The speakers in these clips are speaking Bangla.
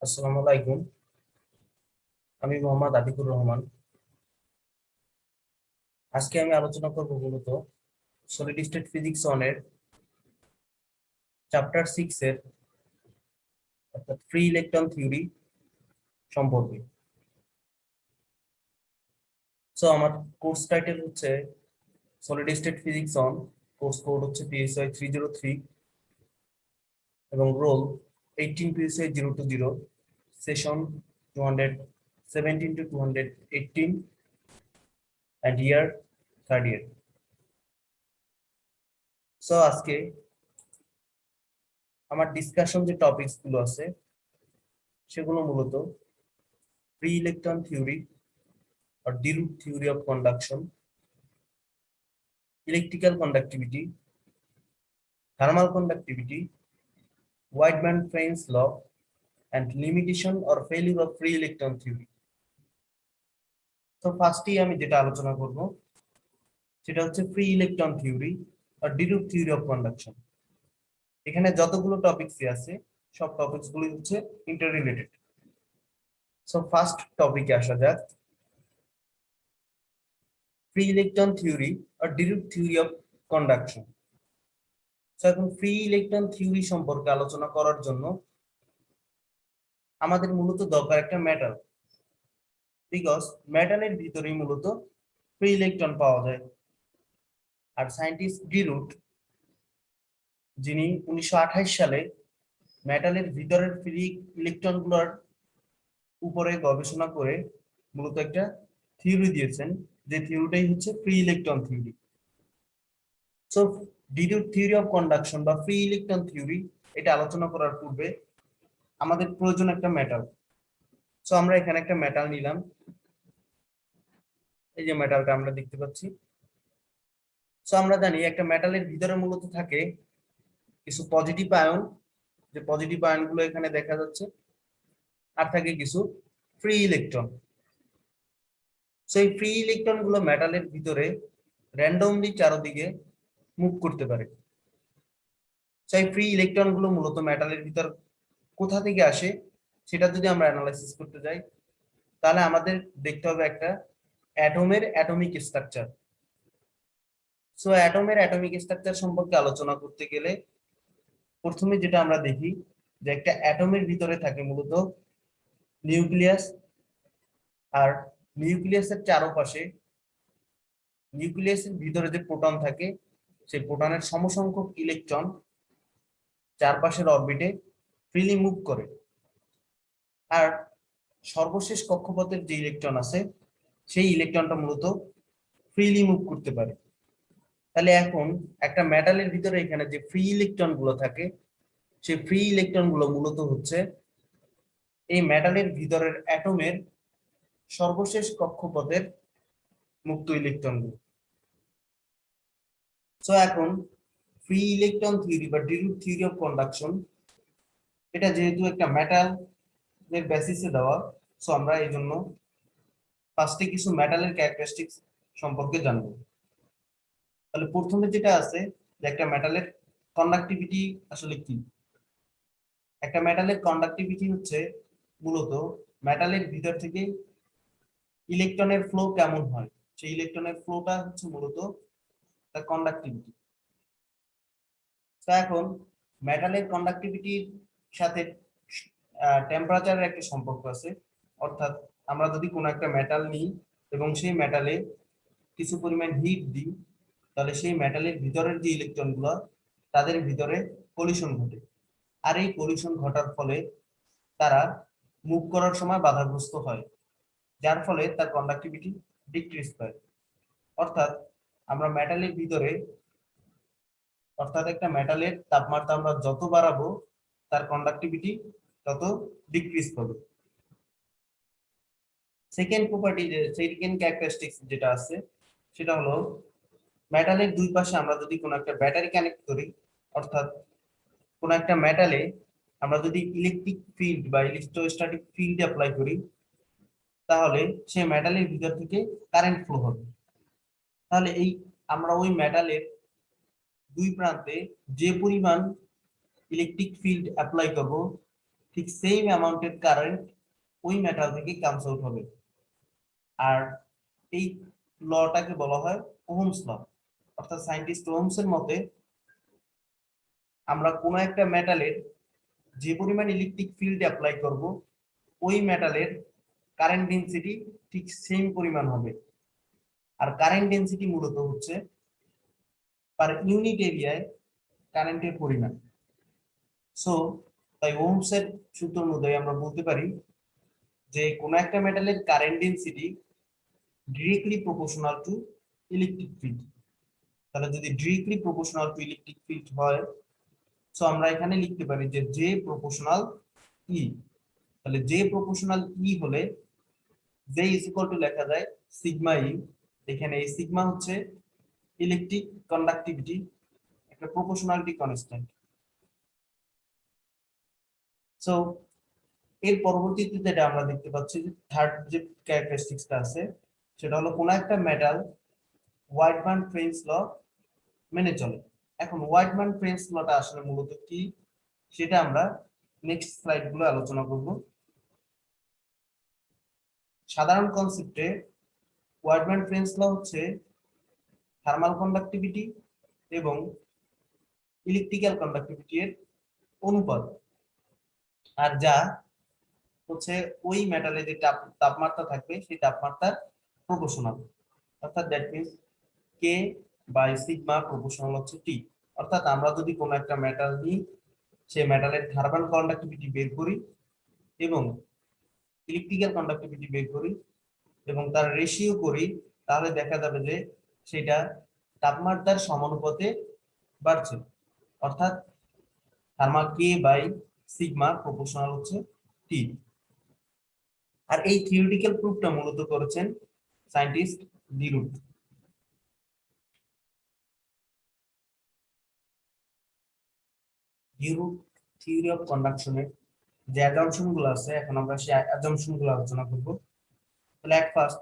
আসসালামু আলাইকুম। আমি মোহাম্মদ আতিকুর রহমান। আজকে আমি আলোচনা করব মূলত সলিড স্টেট ফিজিক্স এর চ্যাপ্টার 6 এর অর্থাৎ ফ্রি ইলেকট্রন থিওরি সম্পর্কে। আমার কোর্স টাইটেল হচ্ছে solid state physics course code হচ্ছে PSY 303 এবং role 18 PSY 020, session 217 to 218 and year third year। আজকে আমার ডিসকাশন যে টপিকস গুলো আছে সেগুলো মূলত free electron theory or Dirut theory of conduction, electrical conductivity, thermal conductivity, wide band Friend's law, and limitation or failure of free electron theory। ফার্স্টই আমি যেটা আলোচনা করব সেটা হচ্ছে ফ্রি ইলেকট্রন থিওরি আর ডিরুট থিওরি অফ কন্ডাকশন। এখানে যতগুলো টপিকস আছে সব টপিকস গুলি হচ্ছে ইন্টার রিলেটেড। ফার্স্ট টপিকে আসা যাক, ফ্রি ইলেকট্রন থিওরি আর ডিরুট থিওরি অফ কন্ডাকশন। এখন ফ্রি ইলেকট্রন থিওরি সম্পর্কে আলোচনা করার জন্য আমাদের মূলত দরকার একটা মেটাল, বিকজ মেটালের ভিতরেই মূলত ফ্রি ইলেকট্রন পাওয়া যায়। আর সায়েন্টিস্ট ডিরুট, যিনি 1928 সালে মেটালের ভিতরের ফ্রি ইলেকট্রন গুলোর উপরে গবেষণা করে মূলত একটা থিওরি দিয়েছেন, যে থিওরিটাই হচ্ছে free electron theory. Drude theory of conduction বা ফ্রি ইলেকট্রন থিওরি এটা আলোচনা করার পূর্বে আমাদের প্রয়োজন একটা মেটাল। আমরা এখানে একটা মেটাল নিলাম, এই যে মেটালটা আমরা দেখতে পাচ্ছি। আমরা জানি একটা মেটালের ভিতরে মূলত থাকে কিছু পজিটিভ আয়ন, যে পজিটিভ আয়ন গুলো এখানে দেখা যাচ্ছে, আর থাকে কিছু ফ্রি ইলেকট্রন। এই ফ্রি ইলেকট্রন গুলো মেটালের ভিতরে র্যান্ডমলি চারদিকে মুভ করতে পারে। এই ফ্রি ইলেকট্রন গুলো মূলত মেটালের ভিতর কোথা থেকে আসে সেটা যদি আমরা অ্যানালাইসিস করতে যাই, তাহলে আমাদের দেখতে হবে একটা অ্যাটমের অ্যাটমিক স্ট্রাকচার। অ্যাটমের অ্যাটমিক স্ট্রাকচার সম্পর্কে আলোচনা করতে গেলে প্রথমে যেটা আমরা দেখি যে একটা অ্যাটমের ভিতরে থাকে মূলত নিউক্লিয়াস, আর নিউক্লিয়াসের চারপাশে নিউক্লিয়াসের ভিতরে যে প্রোটন থাকে সেই প্রোটনের সমসংখ্যক ইলেকট্রন চারপাশের অরবিটে ফ্রিলি মুভ করে। আর সর্বশেষ কক্ষপথের যে ইলেকট্রন আছে সেই ইলেকট্রনটা মূলত ফ্রিলি মুভ করতে পারে। তাহলে এখন একটা মেটালের ভিতরে এখানে যে ফ্রি ইলেকট্রন গুলো থাকে সেই ফ্রি ইলেকট্রন গুলো মূলত হচ্ছে এই মেটালের ভিতরের অ্যাটমের সর্বশেষ কক্ষপথের মুক্ত ইলেকট্রন গুলো। এখন ফ্রি ইলেকট্রন থিওরি বা ডিরুট থিওরি অফ কন্ডাকশন, এটা যেহেতু একটা মেটাল এর বেসিসে দেওয়া, আমরা এই জন্য ফার্স্টে কিছু মেটালের ক্যারেক্টারিস্টিক্স সম্পর্কে জানবো। তাহলে প্রথমে যেটা আছে যে একটা মেটালের কন্ডাক্টিভিটি আসলে কি। একটা মেটালের কন্ডাক্টিভিটি হচ্ছে মূলত মেটালের ভিতর থেকে ইলেকট্রনের ফ্লো কেমন হয়, সেই ইলেকট্রনের ফ্লোটা হচ্ছে মূলত তার কন্ডাক্টিভিটি। এখন মেটালের কন্ডাক্টিভিটির সাথে টেম্পারেচারের একটা সম্পর্ক আছে। অর্থাৎ আমরা যদি কোনো একটা মেটাল নিই এবং সেই মেটালে কিছু পরিমাণ হিট দিই, তাহলে সেই মেটালের ভিতরের যে ইলেকট্রন গুলো তাদের ভিতরে কলিশন ঘটে, আর এই কলিশন ঘটার ফলে তারা মুভ করার সময় বাধাগ্রস্ত হয়, যার ফলে তার কন্ডাক্টিভিটি ডিক্রিজ পায়। অর্থাৎ আমরা মেটালের ভিতরে একটা মেটালের তাপমাত্রা আমরা যত বাড়াবো তার কন্ডাক্টিভিটি তত ডিক্রিজ পাবে। সেকেন্ড প্রপার্টি, সেকেন্ড ক্যারেক্টারিস্টিক্স যেটা আছে সেটা হলো মেটালের দুই পাশে আমরা যদি কোনো একটা ব্যাটারি কানেক্ট করি, অর্থাৎ কোনো একটা মেটালে আমরা যদি ইলেকট্রিক ফিল্ড বা ইলেকট্রোস্ট্যাটিক ফিল্ড অ্যাপ্লাই করি, তাহলে সেই মেটালের ভিতর থেকে কারেন্ট ফ্লো হবে। তাহলে এই আমরা ওই মেটালের দুই প্রান্তে যে পরিমাণ ইলেকট্রিক ফিল্ড অ্যাপ্লাই করব, ঠিক সেম অ্যামাউন্টের কারেন্ট ওই মেটাল থেকে কামস আউট হবে। আর এই লটাকে বলা হয় ওহমস ল। অর্থাৎ সায়েন্টিস্ট ওহমসের মতে আমরা কোনো একটা মেটালের যে পরিমাণ ইলেকট্রিক ফিল্ড অ্যাপ্লাই করব ওই মেটালের কারেন্ট ডেনসিটি ঠিক সেম পরিমাণ হবে। আর কারেন্ট ডেনসিটি মূলত হচ্ছে পার ইউনিট এরিয়ায় কারেন্টের পরিমাণ। সো তাই ওহমসের সূত্র অনুযায়ী আমরা বলতে পারি যে কোনো একটা মেটালের current density directly proportional to electric field. তাহলে যদি directly proportional to electric field হয়, সো আমরা এখানে লিখতে পারি যে জে প্রপোর্শনাল ই। তাহলে জে প্রপোর্শনাল ই হলে জে ইজ ইকুয়াল টু লেখা যায় সিগমা ই। এখানে এই সিগমা হচ্ছে ইলেকট্রিক কন্ডাক্টিভিটি, একটা প্রপোর্শনালিটি কনস্ট্যান্ট। সো এর পরবর্তীতে যেটা আমরা দেখতে পাচ্ছি যে থার্ড যে ক্যারেক্টারিস্টিক্সটা আছে সেটা হলো কোন একটা মেটাল হোয়াইটম্যান ফ্রেঞ্চ ল মেনে চলে। এখন হোয়াইটম্যান ফ্রেঞ্চ লটা আসলে মূলত কি সেটা আমরা নেক্সট স্লাইড গুলো আলোচনা করব। সাধারণ কনসেপ্টে হোয়াইটম্যান ফ্রেঞ্চ ল হচ্ছে থার্মাল কন্ডাক্টিভিটি এবং ইলেকট্রিক্যাল কন্ডাক্টিভিটি এর অনুপাত, আর যা হচ্ছে ওই মেটালে যে তাপমাত্রা থাকবে সেই তাপমাত্রার প্রপোর্শনাল। অর্থাৎ that means K by sigma proportional হচ্ছে টি। অর্থাৎ আমরা যদি কোনো একটা মেটাল নিই, সেই মেটালের থার্মাল কন্ডাক্টিভিটি বের করি এবং ইলেকট্রিক্যাল কন্ডাক্টিভিটি বের করি এবং তার রেশিও করি, তাহলে দেখা যাবে যে সেটা তাপমাত্রার সমানুপাতে বাড়ছে। অর্থাৎ থার্মা কে বাই সিগমা প্রপোর্শনাল হচ্ছে টি। আর এই থিওরিটিক্যাল প্রুফটা মূলত করেছেন সায়েন্টিস্ট ডিরুট। ডিরুট থিওরি অফ কন্ডাকশনের যে অ্যাজাম্পশন গুলো আছে, এখন আমরা সেই অ্যাজাম্পশন গুলো আলোচনা করব। তাহলে এক ফার্স্ট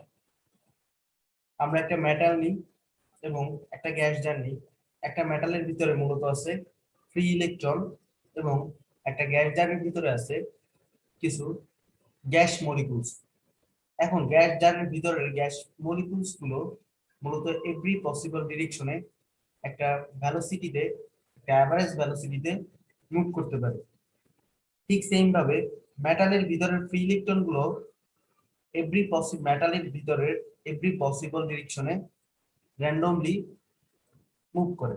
আমরা একটা মেটাল নিই এবং একটা গ্যাস জার নিই। একটা মেটালের ভিতরে মূলত আছে ফ্রি ইলেকট্রন এবং একটা গ্যাস জারের ভিতরে আছে কিছু গ্যাস মলিকুলস। এখন গ্যাস জারের ভিতরের গ্যাস মলিকুলস গুলো মূলত এভরি পসিবল ডিরেকশনে একটা ভ্যালোসিটিতে, একটা অ্যাভারেজ ভ্যালোসিটিতে মুভ করতে পারে। ঠিক সেম ভাবে মেটালের ভিতরের ফ্রি ইলেকট্রন গুলো মেটালের ভিতরের এভরি পসিবল ডিরেকশনে র্যান্ডমলি মুভ করে।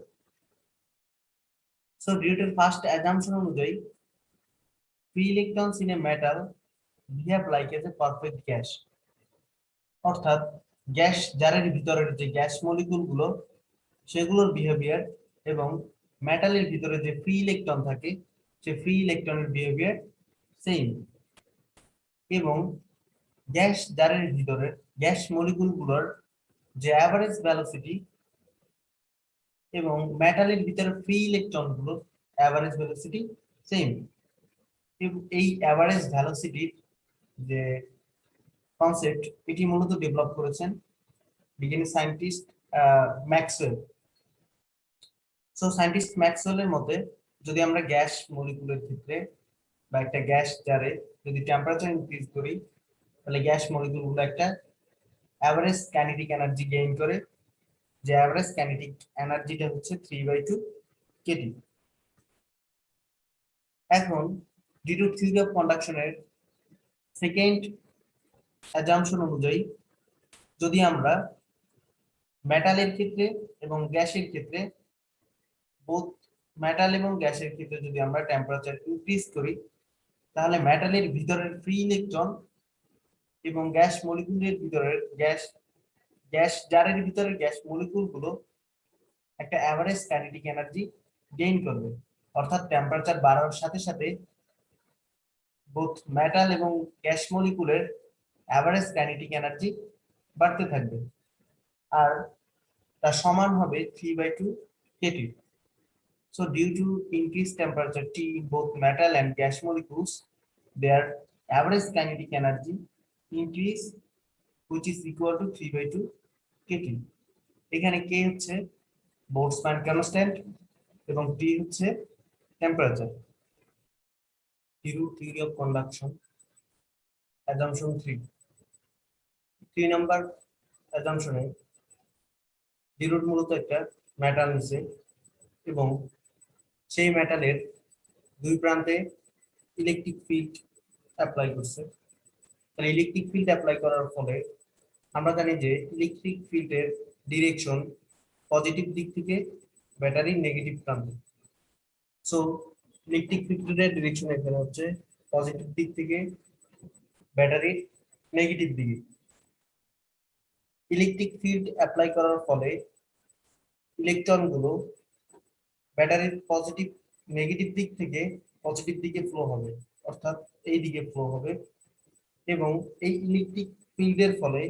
সো নিউটনের ফার্স্ট অ্যাজাম্পশন অনুযায়ী free electrons in a metal behave like as a perfect gas. অর্থাৎ গ্যাস জারের ভিতরের যে গ্যাস মলিকুল গুলো সেগুলোর বিহেভিয়ার এবং মেটালের ভিতরে যে ফ্রি ইলেকট্রন থাকে সে ফ্রি ইলেকট্রনের বিহেভিয়ার সেম। এবং গ্যাস জারের ভিতরে গ্যাস মলিকুল গুলোর যে অ্যাভারেজ ভেলোসিটি এবং মেটালের ভিতরে ফ্রি ইলেকট্রন গুলোর অ্যাভারেজ ভেলোসিটি সেম। এই অ্যাভারেজ ভেলোসিটির যে কনসেপ্ট এটি মূলত ডেভেলপ করেছেন বিজ্ঞানী সায়েন্টিস্ট ম্যাক্সওয়েল। সো সায়েন্টিস্ট ম্যাক্সওয়েলের মতে যদি আমরা গ্যাস মলিকুলের ক্ষেত্রে বা একটা গ্যাস জারে যদি টেম্পারেচার ইনক্রিজ করি, তাহলে গ্যাস মলিকুলগুলো একটা অ্যাভারেজ কাইনেটিক এনার্জি গেইন করে, যে অ্যাভারেজ কাইনেটিক এনার্জিটা হচ্ছে 3/2 কেটি। এখন ডিডুক্ট থিওরি অফ কন্ডাকশনের সেকেন্ড অ্যাজাম্পশন অনুযায়ী যদি আমরা মেটালের ক্ষেত্রে এবং গ্যাসের ক্ষেত্রে বোথ মেটাল এবং গ্যাসের ক্ষেত্রে যদি আমরা টেম্পারেচার ইনক্রিজ করি, তাহলে মেটালের ভিতরের ফ্রি ইলেকট্রন এবং গ্যাস মলিকুলের ভিতরের গ্যাস জারের ভিতরের গ্যাস মলিকুলগুলো একটা অ্যাভারেজ কাইনেটিক এনার্জি গেইন করবে। অর্থাৎ টেম্পারেচার বাড়ার সাথে সাথে বোথ মেটাল এবং গ্যাস মলিকুলের অ্যাভারেজ কাইনেটিক এনার্জি বাড়তে থাকবে, আর তা সমান হবে 3/2 Katie. So due to increased temperature T in both metal and gas molecules, their average kinetic energy increase, which is equal to 3/2 kT. এখানে K হচ্ছে Boltzmann constant এবং T হচ্ছে temperature। DeRuth theory of conduction, assumption 3. 3 number অ্যাজাম্পশনে DeRuth মূলত একটা মেটাল নিছে এবং সেই মেটালের দুই প্রান্তে ইলেকট্রিক ফিল্ড অ্যাপ্লাই করছে। তাহলে ইলেকট্রিক ফিল্ড অ্যাপ্লাই করার ফলে আমরা জানি যে ইলেকট্রিক ফিল্ডের ডিরেকশন পজিটিভ দিক থেকে ব্যাটারির নেগেটিভ প্রান্তে। সো ইলেকট্রিক ফিল্ডের ডিরেকশন এখানে হচ্ছে পজিটিভ দিক থেকে ব্যাটারির নেগেটিভ দিকে। ইলেকট্রিক ফিল্ড অ্যাপ্লাই করার ফলে ইলেকট্রনগুলো ব্যাটারির পজিটিভ নেগেটিভ দিক থেকে পজিটিভ দিকে ফ্লো হবে, অর্থাৎ এই দিকে ফ্লো হবে এবং এই ইলেকট্রিক ফিল্ডের ফলে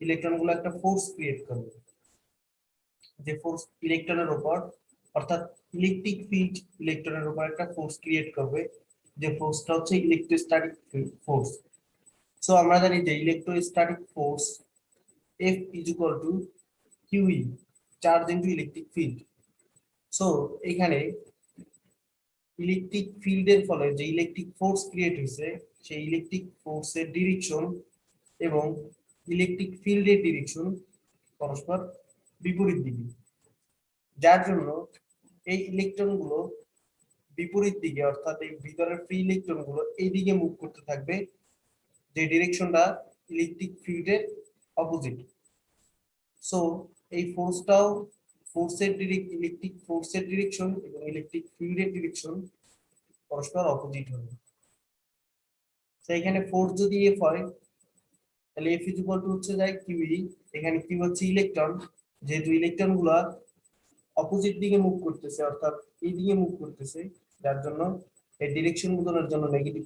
ইলেকট্রনগুলো একটা ফোর্স ক্রিয়েট করবে, যে ফোর্স ইলেকট্রনের উপর, অর্থাৎ ইলেকট্রিক ফিল্ড ইলেকট্রনের উপর একটা ফোর্স ক্রিয়েট করবে, যে ফোর্সটা হচ্ছে ইলেকট্রোস্ট্যাটিক ফোর্স। সো আমরা জানি যে electrostatic force F is equal to QE, charge into electric field. So এখানে ইলেকট্রিক ফিল্ডের ফলে যে ইলেকট্রিক ফোর্স ক্রিয়েট হয়েছে সেই ইলেকট্রিক ফোর্সের ডিরেকশন এবং ইলেকট্রিক ফিল্ডের ডিরেকশন পরস্পর বিপরীত দিকে, যার জন্য এই ইলেকট্রনগুলো বিপরীত দিকে, অর্থাৎ এই ভিতরের ফ্রি ইলেকট্রনগুলো এই দিকে মুভ করতে থাকবে, যে ডিরেকশনটা ইলেকট্রিক ফিল্ডের অপোজিট। সো এই ফোর্সটাও ইলেকট্রিক ফোর্সের ডিরেকশন এবং ইলেকট্রিক ফিল্ডের ডিরেকশন পরস্পর অপোজিট হবে। তো এখানে ফোর্স যদি এফ হয় তাহলে এফ ইজ ইকুয়াল টু হচ্ছে যায় কিউই, এখানে কিউ হচ্ছে ইলেকট্রন, যেহেতু ইলেকট্রনগুলো অপোজিট দিকে মুভ করতেছে, অর্থাৎ এই দিকে মুভ করতেছে, যার জন্য এই ডিরেকশন বোঝানোর জন্য নেগেটিভ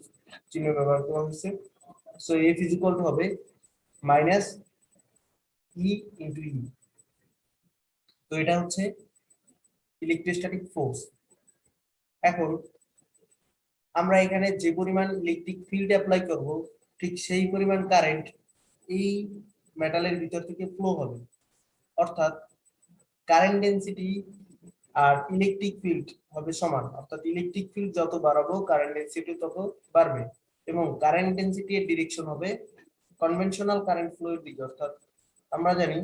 চিহ্ন ব্যবহার করা হয়েছে। So F is equal to হবে মাইনাস ই ইন্টু ই। তো এটা হচ্ছে ইলেকট্রোস্ট্যাটিক ফোর্স। এখন আমরা এখানে যে পরিমাণ ইলেকট্রিক ফিল্ড অ্যাপ্লাই করব ঠিক সেই পরিমাণ কারেন্ট এই মেটালের ভিতর থেকে ফ্লো হবে, অর্থাৎ কারেন্ট ডেনসিটি আর ইলেকট্রিক ফিল্ড হবে সমান, অর্থাৎ ইলেকট্রিক ফিল্ড যত বাড়াবো কারেন্ট ডেনসিটি তত বাড়বে এবং কারেন্ট ডেনসিটি এর ডিরেকশন হবে কনভেনশনাল কারেন্ট ফ্লো এর দিকে। অর্থাৎ আমরা জানি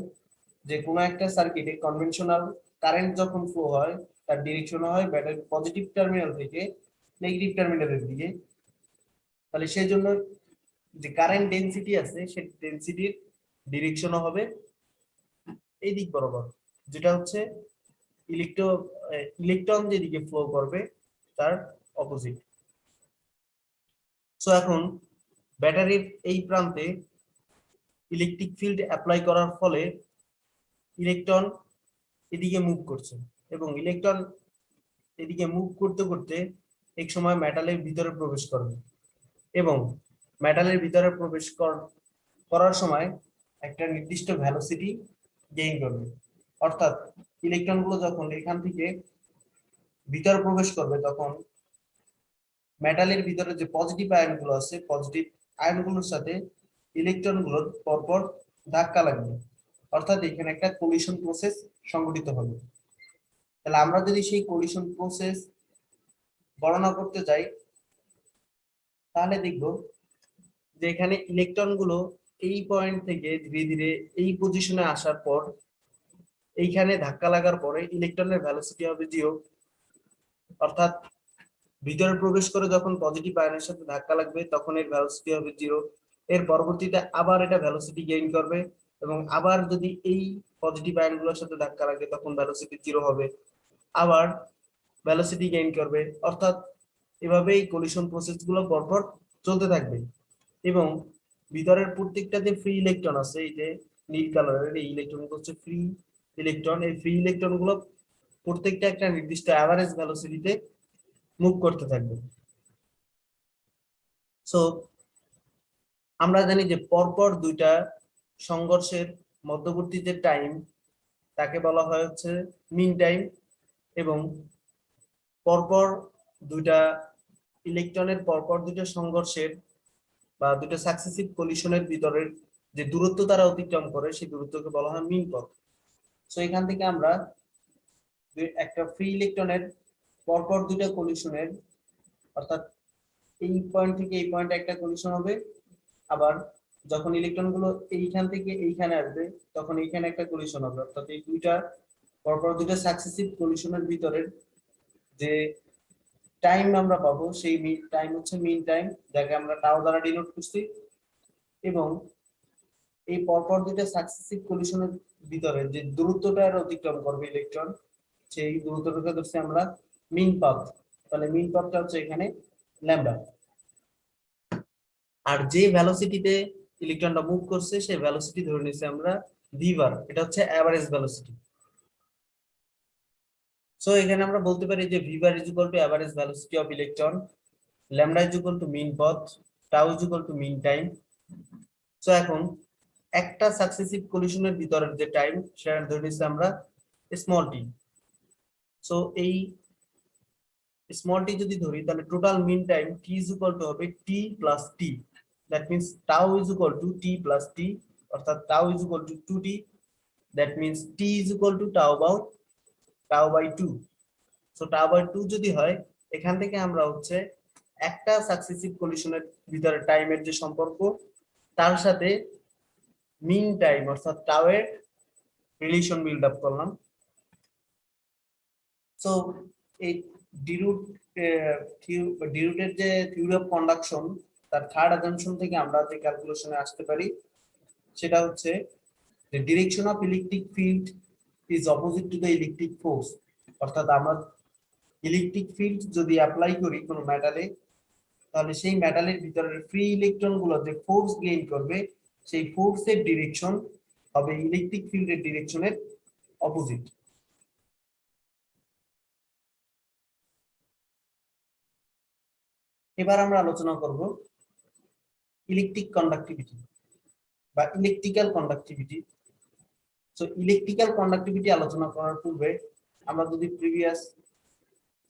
যে কোনো একটা সার্কিটে কনভেনশনাল কারেন্ট যখন ফ্লো হয় তার ডিরেকশন হয় ব্যাটারির পজিটিভ টার্মিনাল থেকে নেগেটিভ টার্মিনালের দিকে। তাহলে সেই জন্য যে কারেন্ট ডেনসিটি আছে সেই ডেনসিটির ডিরেকশনও হবে এই দিক বরাবর, যেটা হচ্ছে ইলেকট্রন যেদিকে ফ্লো করবে তার অপোজিট। সো এখন ব্যাটারির এই প্রান্তে ইলেকট্রিক ফিল্ড অ্যাপ্লাই করার ফলে ইলেকট্রন এদিকে মুভ করছে এবং ইলেকট্রন এদিকে মুভ করতে করতে এক সময় মেটালের ভিতরে প্রবেশ করবে এবং মেটালের ভিতরে প্রবেশ করার সময় একটা নির্দিষ্ট ভেলোসিটি গেইন করবে, অর্থাৎ ইলেকট্রনগুলো যখন এখান থেকে ভিতরে প্রবেশ করবে তখন মেটালের ভিতরে যে পজিটিভ আয়নগুলো আছে পজিটিভ আয়নগুলোর সাথে ইলেকট্রনগুলোর পরপর ধাক্কা লাগবে, অর্থাৎ এখানে একটা কোলিশন প্রসেস সংঘটিত হবে। তাহলে আমরা যদি সেই কোলিশন প্রসেস বর্ণনা করতে যাই তাহলে দেখব যে এখানে ইলেকট্রনগুলো এই পয়েন্ট থেকে ধীরে ধীরে এই পজিশনে আসার পর এইখানে ধাক্কা লাগার পরে ইলেকট্রনের ভেলোসিটি হবে 0, অর্থাৎ ভিতরে প্রবেশ করে যখন পজিটিভ আয়নের সাথে ধাক্কা লাগবে তখন এর ভেলোসিটি হবে 0। এর পরবর্তীতে আবার এটা ভেলোসিটি গেইন করবে এবং আবার যদি এই পজিটিভ আয়নগুলোর সাথে ধাক্কা লাগে তখন ভেলোসিটি 0 হবে, আবার ভেলোসিটি গেইন করবে, অর্থাৎ এভাবেই কলিশন প্রসেসগুলো পরপর চলতে থাকবে এবং ভিতরের প্রত্যেকটা যে ফ্রি ইলেকট্রন আছে, এই যে নীল কালারের এই ইলেকট্রনগুলো হচ্ছে ফ্রি ইলেকট্রন, এই ফ্রি ইলেকট্রনগুলো প্রত্যেকটা একটা নির্দিষ্ট অ্যাভারেজ ভেলোসিটিতে মুভ করতে থাকবে। সো আমরা জানি যে পরপর দুইটা সংঘর্ষের মধ্যবর্তী যে টাইম তাকে বলা হয় হচ্ছে মিন টাইম এবং পরপর দুইটা ইলেকট্রনের পরপর দুইটা সংঘর্ষের বা দুইটা সাকসেসিভ কলিশনের ভিতরের যে দূরত্ব তারা অতিক্রম করে সেই দূরত্বকে বলা হয় মিন পথ। সো এখান থেকে আমরা একটা ফ্রি ইলেকট্রনের পরপর দুইটা কলিশনের, অর্থাৎ এই পয়েন্ট থেকে এই পয়েন্টে একটা কলিশন হবে, আবার যখন ইলেকট্রন গুলো এইখান থেকে এইখানে আসবে তখন এইখানে একটা কলিশন হবে। অর্থাৎ এই দুইটা পরপর দুইটা সাকসেসিভ কলিশনের ভিতরের যে টাইম আমরা পাবো সেই টাইম হচ্ছে মিন টাইম, যাকে আমরা টাও দ্বারা ডিনোট করছি। এবং এই পরপর দুইটা সাকসেসিভ কলিশনের ভিতরে যে দূরত্বটা অতিক্রম করবে ইলেকট্রন, সেই দূরত্বটাকে ধরছি আমরা মিন পাথ। তাহলে মিন পাথটা হচ্ছে এখানে ল্যামডা। আর যে ভেলোসিটিতে ইলেকট্রনটা মুভ করছে সেই ভেলোসিটি ধরে নিছি আমরা ভি বার, এটা হচ্ছে এভারেজ ভেলোসিটি। সো এখানে আমরা বলতে পারি যে V bar is equal to average velocity of electron, lambda is equal to mean path, tau is equal to mean time. So এখন একটা সাকসেসিভ কলিশনের ভিতরের যে টাইম সেটা ধরে নিছি আমরা স্মল টি। সো এই স্মল টি যদি ধরি তাহলে total mean time T is equal to হবে T plus T, that means tau is equal to T plus T, অর্থাৎ tau is equal to 2t, that means T is equal to tau by 2। So tau by 2 যদি হয়, এখান থেকে আমরা হচ্ছে একটা সাকসেসিভ কলিশনের ভিতরে টাইমের যে সম্পর্ক তার সাথে মিন টাইম অর্থাৎ টাউ এর রিলেশন বিল্ড আপ করলাম। সো এই ডিরুটের যে থিওরি অফ কন্ডাকশন তার থার্ড অ্যাজাম্পশন থেকে আমরা যে ক্যালকুলেশনে আসতে পারি সেটা হচ্ছে the direction of electric field is opposite to the electric force। অর্থাৎ আমরা ইলেকট্রিক ফিল্ড যদি অ্যাপ্লাই করি কোনো মেটালে, তাহলে সেই মেটালের ভিতরের ফ্রি ইলেকট্রন গুলো যে ফোর্স গেইন করবে সেই ফোর্সের ডিরেকশন হবে ইলেকট্রিক ফিল্ডের ডিরেকশনের অপোজিট। এবার আমরা আলোচনা করব ইলেকট্রিক কন্ডাক্টিভিটি বা electrical conductivity. So electrical conductivity আলোচনা করার পূর্বে আমরা যদি প্রিভিয়াস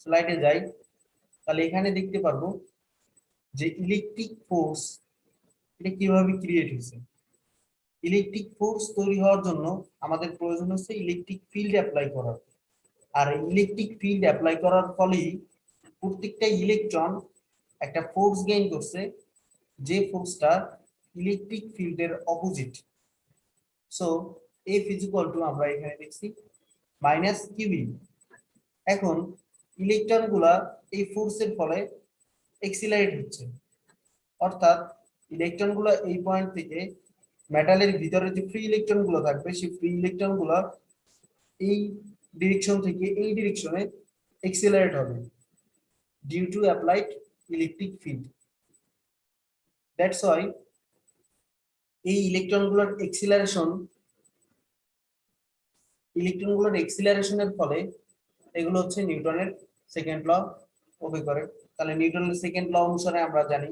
স্লাইডে যাই তাহলে এখানে দেখতে পারবো যে ইলেকট্রিক ফোর্স এটা কিভাবে ক্রিয়েট হয়েছে। ইলেকট্রিক ফোর্স তৈরি হওয়ার জন্য আমাদের প্রয়োজন হচ্ছে ইলেকট্রিক ফিল্ড অ্যাপ্লাই করার। আর ইলেকট্রিক ফিল্ড অ্যাপ্লাই করার ফলেই প্রত্যেকটা ইলেকট্রন একটা ফোর্স গেইন করছে, যে ফোর্সটা ইলেকট্রিক ফিল্ডের opposite. So F is equal to আমরা এখানে দেখছি মাইনাস কিউই। এখন ইলেকট্রন গুলা এই ফোর্সের ফলে এক্সিলারেট হচ্ছে, অর্থাৎ ইলেকট্রন গুলা এই পয়েন্ট থেকে মেটালের ভিতরে যে ফ্রি ইলেকট্রন গুলো থাকবে সেই ফ্রি ইলেকট্রন গুলা এই ডিরেকশন থেকে এই ডিরেকশনে এক্সিলারেট হবে due to applied electric field. That's why এই ইলেকট্রনগুলোর এক্সিলারেশনের ফলে এগুলো হচ্ছে নিউটনের সেকেন্ড ল ওবে করে। তাহলে নিউটনের সেকেন্ড ল অনুসারে আমরা জানি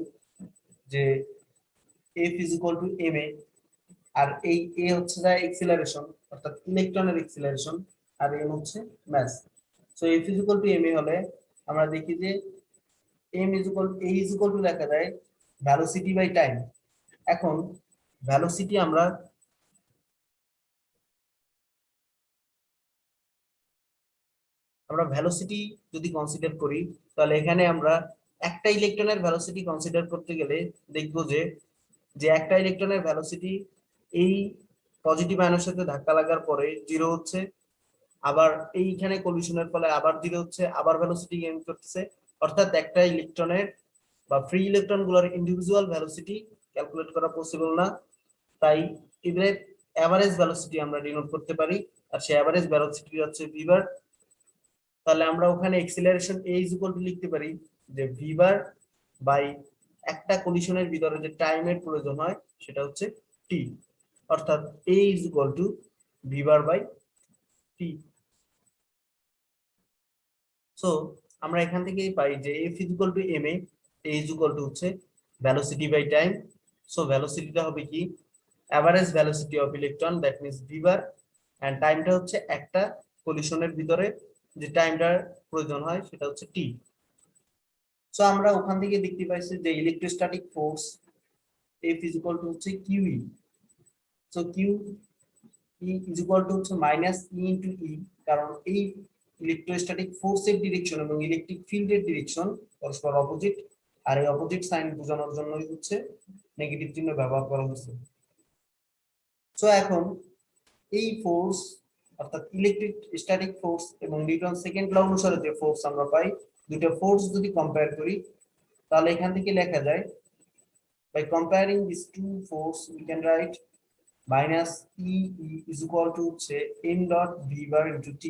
যে F is equal to ma, আর এই a হচ্ছে যা এক্সিলারেশন অর্থাৎ ইলেকট্রনের এক্সিলারেশন, আর m হচ্ছে mass. So F is equal to ma হলে আমরা দেখি যে a ইজ ইকুয়াল টু লেখা যায় ভেলোসিটি বাই টাইম। এখন ভেলোসিটি আমরা ভেলোসিটি যদি কনসিডার করি তাহলে এখানে আমরা একটা ইলেকট্রনের ভেলোসিটি কনসিডার করতে গেলে দেখব যে যে একটা ইলেকট্রনের ভেলোসিটি এই পজিটিভ আয়নের সাথে ধাক্কা লাগার পরে জিরো হচ্ছে, আবার এইখানে কলিশনের ফলে আবার জিরো হচ্ছে, আবার ভেলোসিটি গেইন করতেছে। অর্থাৎ একটা ইলেকট্রনের বা ফ্রি ইলেকট্রন গুলোর ইন্ডিভিজুয়াল ভেলোসিটি ক্যালকুলেট করা পসিবল না, তাই এদের এভারেজ ভেলোসিটি আমরা ডিনোট করতে পারি, আর সেই এভারেজ ভেলোসিটি হচ্ছে ভি বার। তাহলে আমরা ওখানে acceleration a is equal two লিখতে পারি যে ভি বার বাই একটা কলিশনের ভিতরে যে টাইমের প্রয়োজন হয় সেটা হচ্ছে t, অর্থাৎ a is equal to V bar by t। So আমরা এখান থেকে পাই যে f is equal to ma, a is equal to হচ্ছে ভেলোসিটি বাই টাইম। সো ভেলোসিটিটা হবে কি average velocity of electron, that means V bar, and টাইমটা হচ্ছে একটা কলিশনের ভিতরে যে টাইমটার প্রয়োজন হয় সেটা হচ্ছে টি। সো আমরা ওখান থেকে দেখতে পাইছি যে electrostatic force F is equal to হচ্ছে QE। So QE is equal to হচ্ছে মাইনাস E ইনটু E, কারণ এই ইলেকট্রোস্ট্যাটিক ফোর্সের ডিরেকশন এবং ইলেকট্রিক ফিল্ডের ডিরেকশন পরস্পর অপোজিট। আর এই অপোজিট সাইন বোঝানোর জন্যই হচ্ছে নেগেটিভ চিহ্ন ব্যবহার করা হয়েছে। সো এখন এই ফোর্স অর্থাৎ ইলেকট্রিক স্ট্যাটিক ফোর্স এবং নিউটন সেকেন্ড ল অনুসারে যে ফোর্স আমরা পাই, দুটো ফোর্স যদি কম্পেয়ার করি তাহলে এখান থেকে লেখা যায়, by comparing these two force we can write minus E is equal to say m dot v bar into t.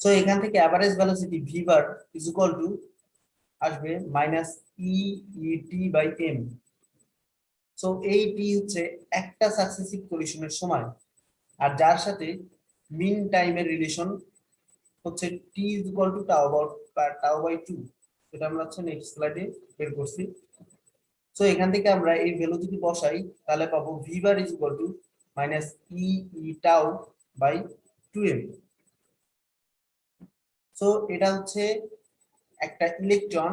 So এখান থেকে average velocity v bar is equal to আসবে minus e t by m. So এই t হচ্ছে একটা সাকসেসিভ কলিশনের সময়, আর যার সাথে মিন টাইমের রিলেশন হচ্ছে t is equal to tau by 2. এটা আমরা হচ্ছে নেক্সট স্লাইডে বের করছি। সো এখান থেকে আমরা এই ভ্যালু যদি বসাই তাহলে পাবো v bar is equal to minus e tau by 2m. So এটা হচ্ছে একটা ইলেকট্রন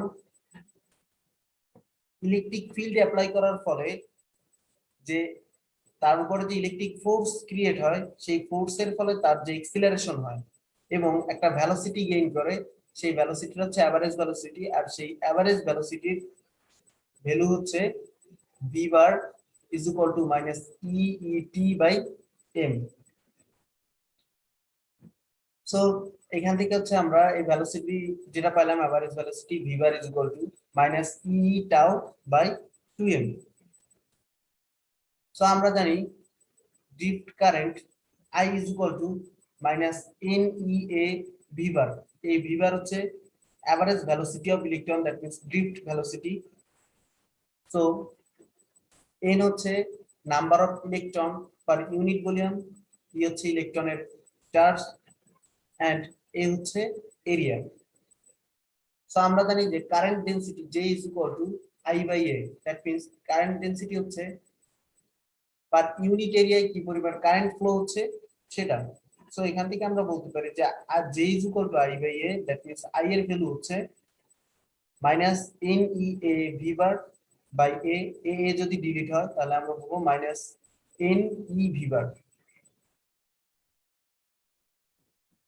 ইলেকট্রিক ফিল্ড অ্যাপ্লাই করার ফলে যে তার উপরে যে ইলেকট্রিক ফোর্স ক্রিয়েট হয়, সেই ফোর্সের ফলে তার যে এক্সিলারেশন হয় এবং একটা ভেলোসিটি গেইন করে, সেই ভেলোসিটিটা হচ্ছে অ্যাভারেজ ভেলোসিটি, আর সেই অ্যাভারেজ ভেলোসিটির ভ্যালু হচ্ছে v bar is equal to minus e t by m. So এখান থেকে হচ্ছে আমরা এই ভেলোসিটি যেটা পাইলাম, average velocity v bar is equal to minus e tau by 2m. So আমরা জানি drift current I is equal to minus NEA v bar. এই v bar হচ্ছে average velocity of electron, that means drift velocity. So n হচ্ছে number of electron per unit volume, e হচ্ছে ইলেকট্রনের চার্জ, and a হচ্ছে এরিয়া। সো আমরা জানি যে current density J is equal to I by A, that means current density হচ্ছে পার ইউনিট এরিয়ায় কি পরিমাণ কারেন্ট ফ্লো হচ্ছে সেটা। সো এখান থেকে আমরা বলতে পারি যে J is equal to I by A, that means I এর ভ্যালু হচ্ছে minus NEA v bar by A যদি ডিলিট হয় তাহলে আমরা পাবো minus NE v bar.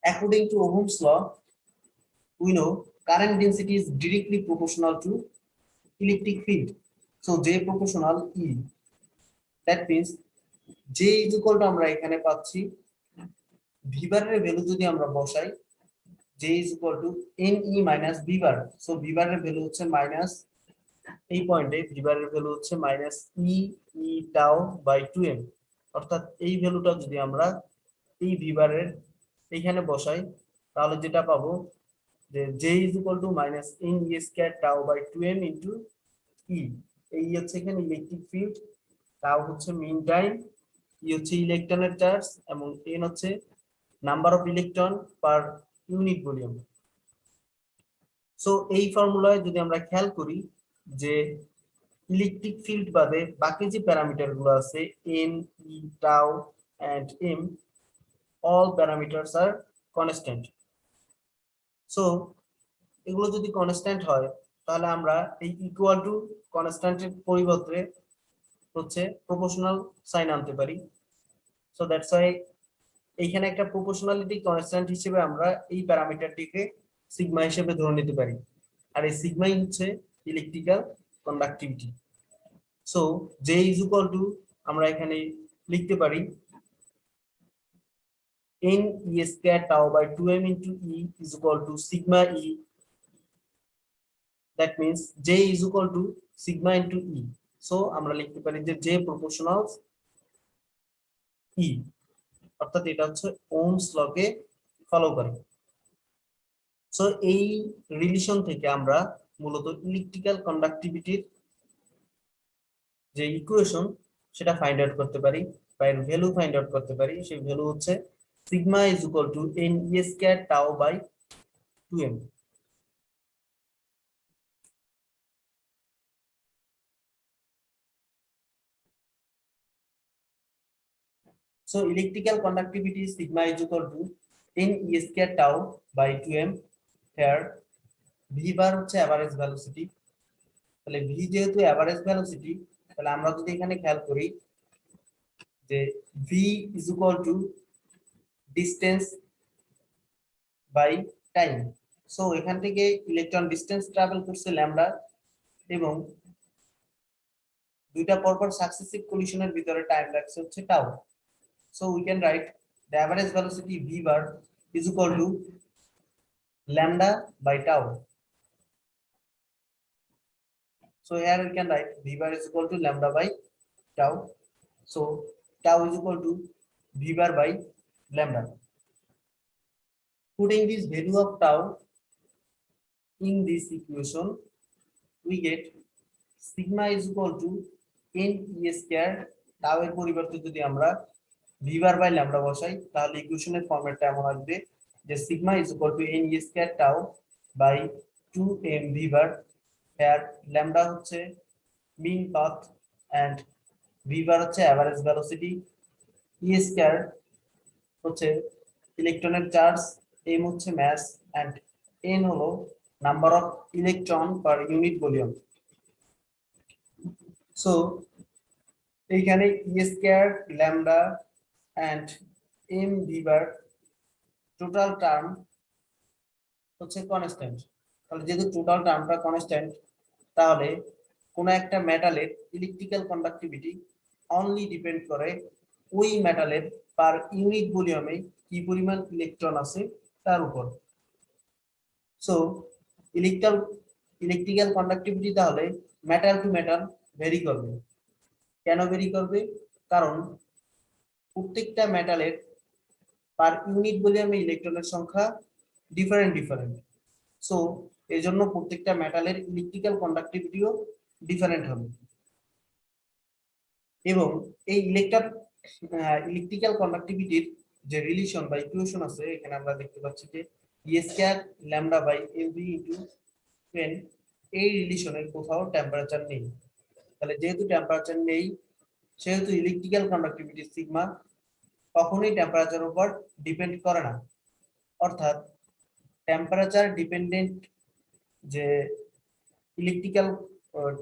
According to Ohm's law, we know current density is directly proportional to electric field. So J proportional E. That means J is equal to আমরা এখানে পাচ্ছি v bar এর ভ্যালু যদি আমরা বসাই, J is equal to NE minus v bar. So v bar এর ভ্যালু হচ্ছে মাইনাস, এই পয়েন্টে v bar এর ভ্যালু হচ্ছে minus e tau by 2m. অর্থাৎ এই ভ্যালুটা যদি আমরা এই v bar এর এখানে বসাই তাহলে যেটা পাবো যে J is equal to minus NE square tau by 2m into E. এই হচ্ছে এখানে ইলেকট্রিক ফিল্ড, tau হচ্ছে মিন টাইম, E হচ্ছে ইলেকট্রনের চার্জ এবং n হচ্ছে number of electron per unit volume. So এই ফর্মুলায় যদি আমরা খেয়াল করি যে ইলেকট্রিক ফিল্ড বাদে বাকি যে প্যারামিটার গুলো আছে n, e, tau and m, all parameters are constant. So এগুলো যদি কনস্ট্যান্ট হয় তাহলে আমরা এই ইকুয়াল টু কনস্ট্যান্টের পরিবর্তে হচ্ছে প্রপোর্শনাল সাইন আনতে পারি। সো দ্যাটস ওয়াই এইখানে একটা প্রপোর্শনালিটি কনস্ট্যান্ট হিসেবে আমরা এই প্যারামিটারটিকে সিগমা হিসেবে ধরে নিতে পারি, আর এই সিগমাই হচ্ছে electrical conductivity. So J is equal to আমরা এখানে লিখতে পারি NE square tau by 2m into E is equal to sigma E. That means J is equal to sigma into E. So আমরা লিখতে পারি যে J proportional E, অর্থাৎ এটা হচ্ছে ওহমস ল কে ফলো করে। সো এই রিলেশন থেকে আমরা মূলত ইলেকট্রিক্যাল কন্ডাক্টিভিটির যে ইকুয়েশন সেটা ফাইন্ড আউট করতে পারি বা এর ভ্যালু ফাইন্ড আউট করতে পারি। সেই ভ্যালু হচ্ছে sigma is equal to NE square tau by 2m. So electrical conductivity sigma is equal to NE square tau by 2m. Here v bar হচ্ছে average velocity, তাহলে v যেহেতু average velocity, তাহলে আমরা যদি এখানে খেয়াল করি যে v is equal to distance by time. So এখান থেকে ইলেকট্রন ডিসটেন্স ট্রাভেল করছে ল্যামডা এবং দুইটা পরপর সাকসেসিভ কলিশনের ভিতরে টাইম লাগছে হচ্ছে tau. So we can write the average velocity v bar is equal to lambda by tau. So here we can write v bar is equal to lambda by tau. So tau is equal to v bar by lambda. Putting this value of tau in this equation, we get sigma is equal to n e square. tau এর পরিবর্তে যদি আমরা v bar by lambda বসাই তাহলে ইকুয়েশনের ফরম্যাটটা এমন আসবে যে sigma is equal to n e square tau by 2m v bar, here lambda হচ্ছে mean path and v bar হচ্ছে average velocity, e square হচ্ছে ইলেকট্রনের চার্জ, m হচ্ছে mass and n হলো number of electron per unit volume. So এইখানে e square lambda and m v bar total term হচ্ছে কনস্ট্যান্ট। তাহলে যেহেতু টোটাল টার্মটা কনস্ট্যান্ট তাহলে কোন একটা মেটালের ইলেকট্রিক্যাল কন্ডাক্টিভিটি অনলি ডিপেন্ড করে ওই মেটালের পার ইউনিট ভলিউমে কি পরিমাণ ইলেকট্রন আছে তার উপর। সো ইলেকট্রিক্যাল কন্ডাক্টিভিটি তাহলে মেটাল টু মেটাল ভেরি করবে। কেন ভেরি করবে? কারণ প্রত্যেকটা মেটালের পার ইউনিট ভলিউমে ইলেকট্রনের সংখ্যা ডিফারেন্ট। সো এই জন্য প্রত্যেকটা মেটালের ইলেকট্রিক্যাল কন্ডাক্টিভিটিও ডিফারেন্ট হবে এবং এই ইলেকট্রিক্যাল কন্ডাক্টিভিটির যে রিলেশন বা ইকুয়েশন আছে এখানে আমরা দেখতে পাচ্ছি যে e square lambda by mv into 10, এই রিলেশনের কোথাও টেম্পারেচার নেই। তাহলে যেহেতু টেম্পারেচার নেই সেহেতু ইলেকট্রিক্যাল কন্ডাক্টিভিটি সিগমা কখনোই টেম্পারেচারের উপর ডিপেন্ড করে না। অর্থাৎ টেম্পারেচার ডিপেন্ডেন্ট যে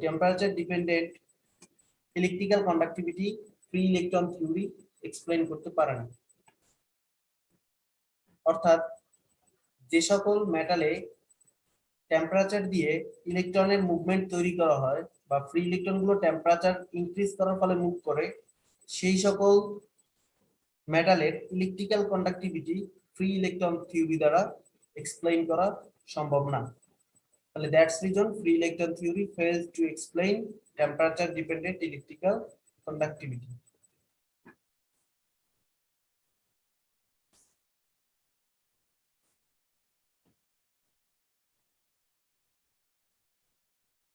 temperature dependent electrical conductivity free electron theory explain করতে পারে না। অর্থাৎ যে সকল মেটালে টেম্পারেচার দিয়ে ইলেকট্রনের মুভমেন্ট তৈরি করা হয় বা ফ্রি ইলেকট্রনগুলো টেম্পারেচার ইনক্রিজ করার ফলে মুভ করে সেই সকল মেটালের electrical conductivity free electron theory দ্বারা এক্সপ্লেইন করা সম্ভব না। তাহলে that's reason free electron theory fails to explain temperature dependent electrical conductivity.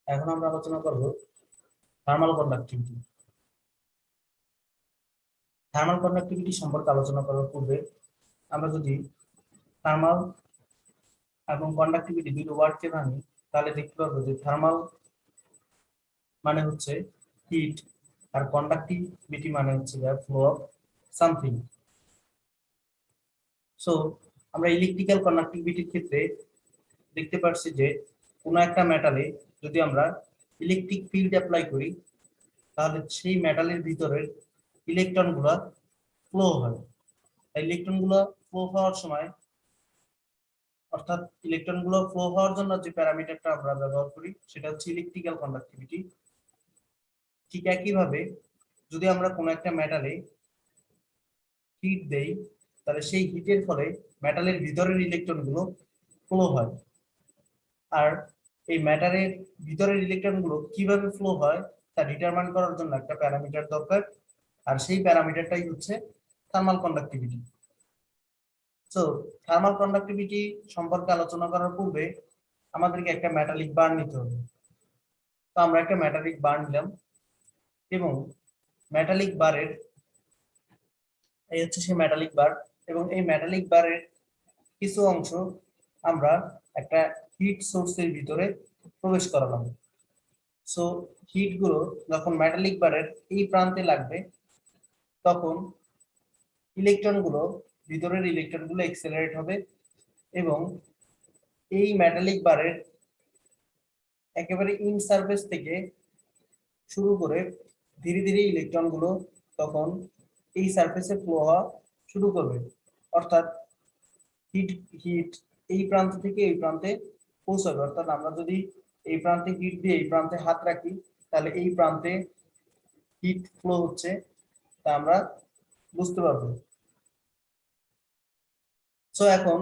এখন আমরা আলোচনা করব থার্মাল কন্ডাক্টিভিটি। থার্মাল কন্ডাক্টিভিটি সম্পর্কে আলোচনা করার পূর্বে আমরা যদি থার্মাল এবং কন্ডাক্টিভিটি দুটো ওয়ার্ডকে জানি তাহলে দেখতে পাবো যে থার্মাল মানে হচ্ছে হিট আর কন্ডাক্টিভিটি মানে হচ্ছে ফ্লো অফ সামথিং। সো আমরা ইলেকট্রিক্যাল কন্ডাক্টিভিটির ক্ষেত্রে দেখতে পাচ্ছি যে কোনো একটা মেটালে যদি আমরা ইলেকট্রিক ফিল্ড অ্যাপ্লাই করি তাহলে সেই মেটালের ভিতরের ইলেকট্রনগুলো ফ্লো হয়। ইলেকট্রনগুলো ফ্লো হওয়ার সময় অর্থাৎ ইলেকট্রনগুলো ফ্লো হওয়ার জন্য যে প্যারামিটারটা আমরা ব্যবহার করি সেটা হচ্ছে ইলেকট্রিক্যাল কন্ডাক্টিভিটি। ঠিক একইভাবে যদি আমরা কোনো একটা মেটালে হিট দেই তাহলে সেই হিটের ফলে মেটালের ভিতরের ইলেকট্রনগুলো ফ্লো হয়। আর এই ম্যাটারের ভিতরের ইলেকট্রনগুলো কিভাবে ফ্লো হয় তা ডিটারমাইন করার জন্য একটা প্যারামিটার দরকার, আর সেই প্যারামিটারটাই হচ্ছে thermal conductivity. So thermal conductivity সম্পর্কে আলোচনা করার পূর্বে আমাদেরকে একটা মেটালিক বার নিতে হবে। তো আমরা একটা মেটালিক বার নিলাম এবং মেটালিক বারের এই হচ্ছে সেই মেটালিক বার এবং এই মেটালিক বারের কিছু অংশ আমরা একটা হিট সোর্সের ভিতরে প্রবেশ করালাম। সো হিট গুলো যখন মেটালিক বারের এই প্রান্তে লাগবে তখন ইলেকট্রনগুলো ভিতরের ইলেকট্রনগুলো এক্সেলারেট হবে এবং এই মেটালিক বারের একেবারে ইন সারফেস থেকে শুরু করে ধীরে ধীরে ইলেকট্রনগুলো তখন এই সারফেসে ফ্লো হওয়া শুরু করবে। অর্থাৎ হিট এই প্রান্ত থেকে এই প্রান্তে পৌঁছাবে। অর্থাৎ আমরা যদি এই প্রান্তে হিট দিয়ে এই প্রান্তে হাত রাখি তাহলে এই প্রান্তে হিট ফ্লো হচ্ছে, তা আমরা বুঝতে পারবো। সো এখন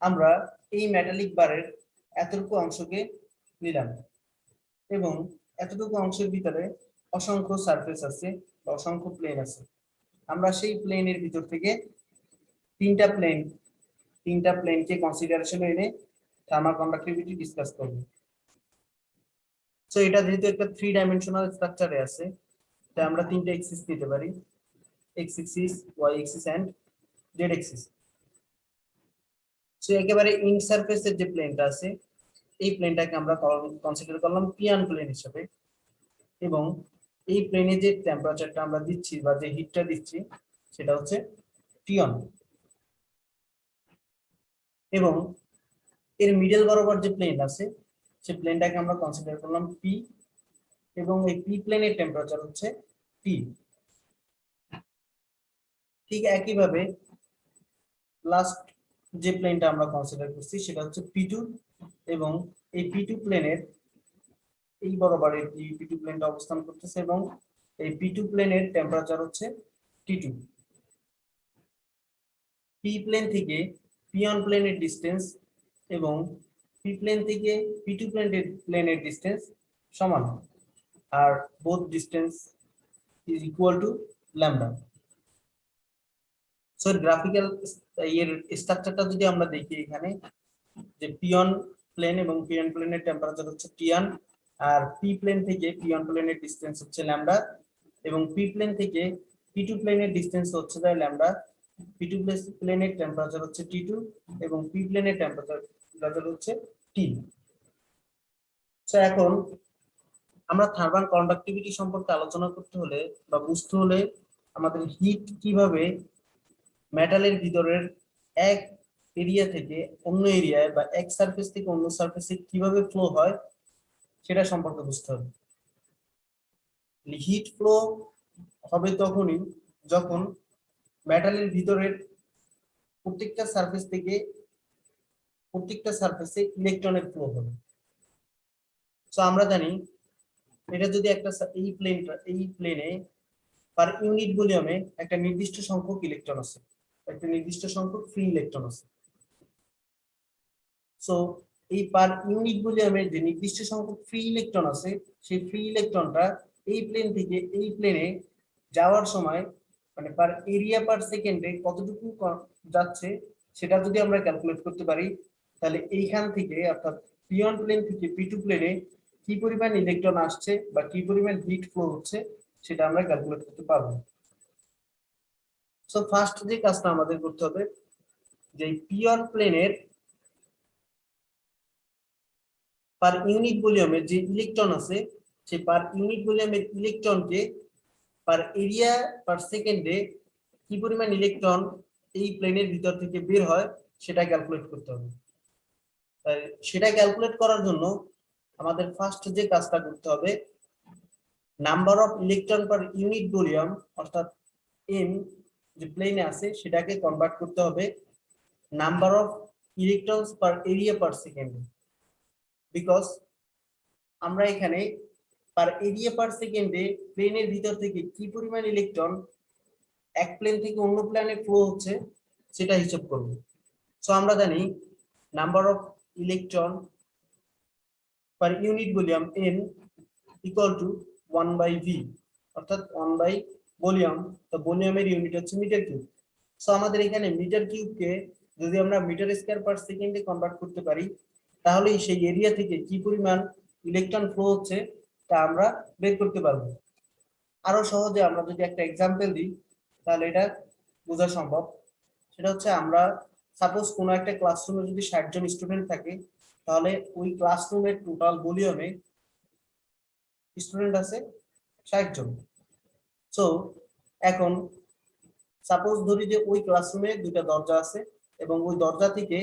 আমরা এই মেটালিক বারের এতটুকু অংশকে নিলাম এবং এতটুকু অংশের ভিতরে অসংখ্য সারফেস আছে বা অসংখ্য প্লেন আছে। আমরা সেই প্লেনের ভিতর থেকে তিনটা প্লেনকে কনসিডারেশনে এনে থার্মাল কন্ডাক্টিভিটি ডিসকাস করব। সো এটা যেহেতু একটা 3 ডাইমেনশনাল স্ট্রাকচারে আছে, তাই আমরা তিনটা এক্সিস নিতে পারি, X axis, Y axis and Z axis. So একেবারে ইন সারফেসের যে প্লেনটা আছে এই প্লেনটাকে আমরা কনসিডার করলাম পিয়ান প্লেন হিসেবে, এবং এই প্লেনে যে টেম্পারেচারটা আমরা দিচ্ছি বা যে হিটটা দিচ্ছি সেটা হচ্ছে টিয়ন, এবং এর মিডল বরাবর যে প্লেন আছে সেই প্লেনটাকে আমরা কনসিডার করলাম পি, এবং এই পি প্লেনের টেম্পারেচার হচ্ছে টি। ঠিক একইভাবে লাস্ট যে প্লেনটা আমরা কনসিডার করছি সেটা হচ্ছে পি2, এবং এই পি2 প্লেনের এই বরাবর এই পি2 প্লেনটা অবস্থান করতেছে এবং এই পি2 প্লেনের টেম্পারেচার হচ্ছে টি2। পি প্লেন থেকে পিয়ন প্লেনের ডিসটেন্স এবং পি প্লেন থেকে পি2 প্লেনের ডিসটেন্স সমান, আর both distance is equal to lambda. So graphical এর স্ট্রাকচারটা যদি আমরা দেখি, এখানে যে পিয়ন প্লেন এবং পিয়ন প্লেনের টেম্পারেচার হচ্ছে টিয়ান, আর পি প্লেন থেকে পিয়ন প্লেনের ডিসটেন্স হচ্ছে ল্যামডা, এবং পি প্লেন থেকে পি2 প্লেনের ডিসটেন্স হচ্ছে ল্যামডা, পি2 প্লেনের টেম্পারেচার হচ্ছে টি2 এবং পি প্লেনের টেম্পারেচার হচ্ছে টি। সো এখন আমরা থার্মাল কন্ডাক্টিভিটি সম্পর্কে আলোচনা করতে হলে বা বুঝতে হলে আমাদের হিট কিভাবে মেটালের ভিতরের এক এরিয়া থেকে অন্য এরিয়ায় বা এক সারফেস থেকে অন্য সারফেসে কিভাবে ফ্লো হয় সেটা সম্পর্কে বুঝতে হবে। হিট ফ্লো হবে তখনই যখন মেটালের ভিতরের প্রত্যেকটা সারফেসে ইলেকট্রনের ফ্লো হবে। সো আমরা জানি এটা যদি একটা এই প্লেনে পার ইউনিট ভলিউমে একটা নির্দিষ্ট সংখ্যক ইলেকট্রন আছে, একটা নির্দিষ্ট সংখ্যক ফ্রি ইলেকট্রন আছে। সো এই পার ইউনিট ভলিউমে যে নির্দিষ্ট সংখ্যক ফ্রি ইলেকট্রন আছে সেই ফ্রি ইলেকট্রনটা এই প্লেন থেকে এই প্লেনে যাওয়ার সময় মানে পার এরিয়া পার সেকেন্ডে কতটুকু যাচ্ছে সেটা যদি আমরা ক্যালকুলেট করতে পারি, তাহলে এইখান থেকে অর্থাৎ পিয়ন প্লেন থেকে পি2 প্লেনে কি পরিমাণ ইলেকট্রন আসছে বা কি পরিমাণ হিট ফ্লো হচ্ছে সেটা আমরা ক্যালকুলেট করতে পারবো। সো ফার্স্ট যে কাজটা আমাদের করতে হবে, যে পিয়ন প্লেনের পার ইউনিট ভলিউমে যে ইলেকট্রন আছে সেই পার ইউনিট ভলিউমের ইলেকট্রনকে পার এরিয়া পার সেকেন্ডে কি পরিমাণ ইলেকট্রন এই প্লেনের ভিতর থেকে বের হয় সেটা ক্যালকুলেট করতে হবে। সেটা ক্যালকুলেট করার জন্য আমাদের ফার্স্ট যে কাজটা করতে হবে, number of electron per unit volume অর্থাৎ এন যে প্লেনে আছে সেটাকে কনভার্ট করতে হবে number of electrons per area per second, because আমরা এখানে পার এরিয়া পার সেকেন্ডে প্লেনের ভিতর থেকে কি পরিমাণ ইলেকট্রন এক প্লেন থেকে অন্য প্লেনে ফ্লো হচ্ছে সেটা হিসাব করব। সো আমরা জানি number of electron per unit volume n equal to 1/v, অর্থাৎ 1 ভলিউম, তো ভলিউমের ইউনিট হচ্ছে মিটার কিউব। সো আমাদের এখানে মিটার কিউবকে যদি আমরা মিটার স্কয়ার পার সেকেন্ডে কনভার্ট করতে পারি তাহলে সেই এরিয়া থেকে কি পরিমাণ ইলেকট্রন ফ্লো হচ্ছে তা আমরা বের করতে পারবো। আরো সহজে আমরা যদি একটা এক্সাম্পল দিই তাহলে এটা বোঝা সম্ভব। সেটা হচ্ছে আমরা সাপোজ কোনো একটা ক্লাসরুমে যদি 60 জন স্টুডেন্ট থাকে তাহলে ওই ক্লাসরুমের টোটাল ভলিউমে স্টুডেন্ট আছে 60 জন। সো এখন সাপোজ ধরি যে ওই ক্লাসরুমে দুইটা দরজা আছে এবং ওই দরজা থেকে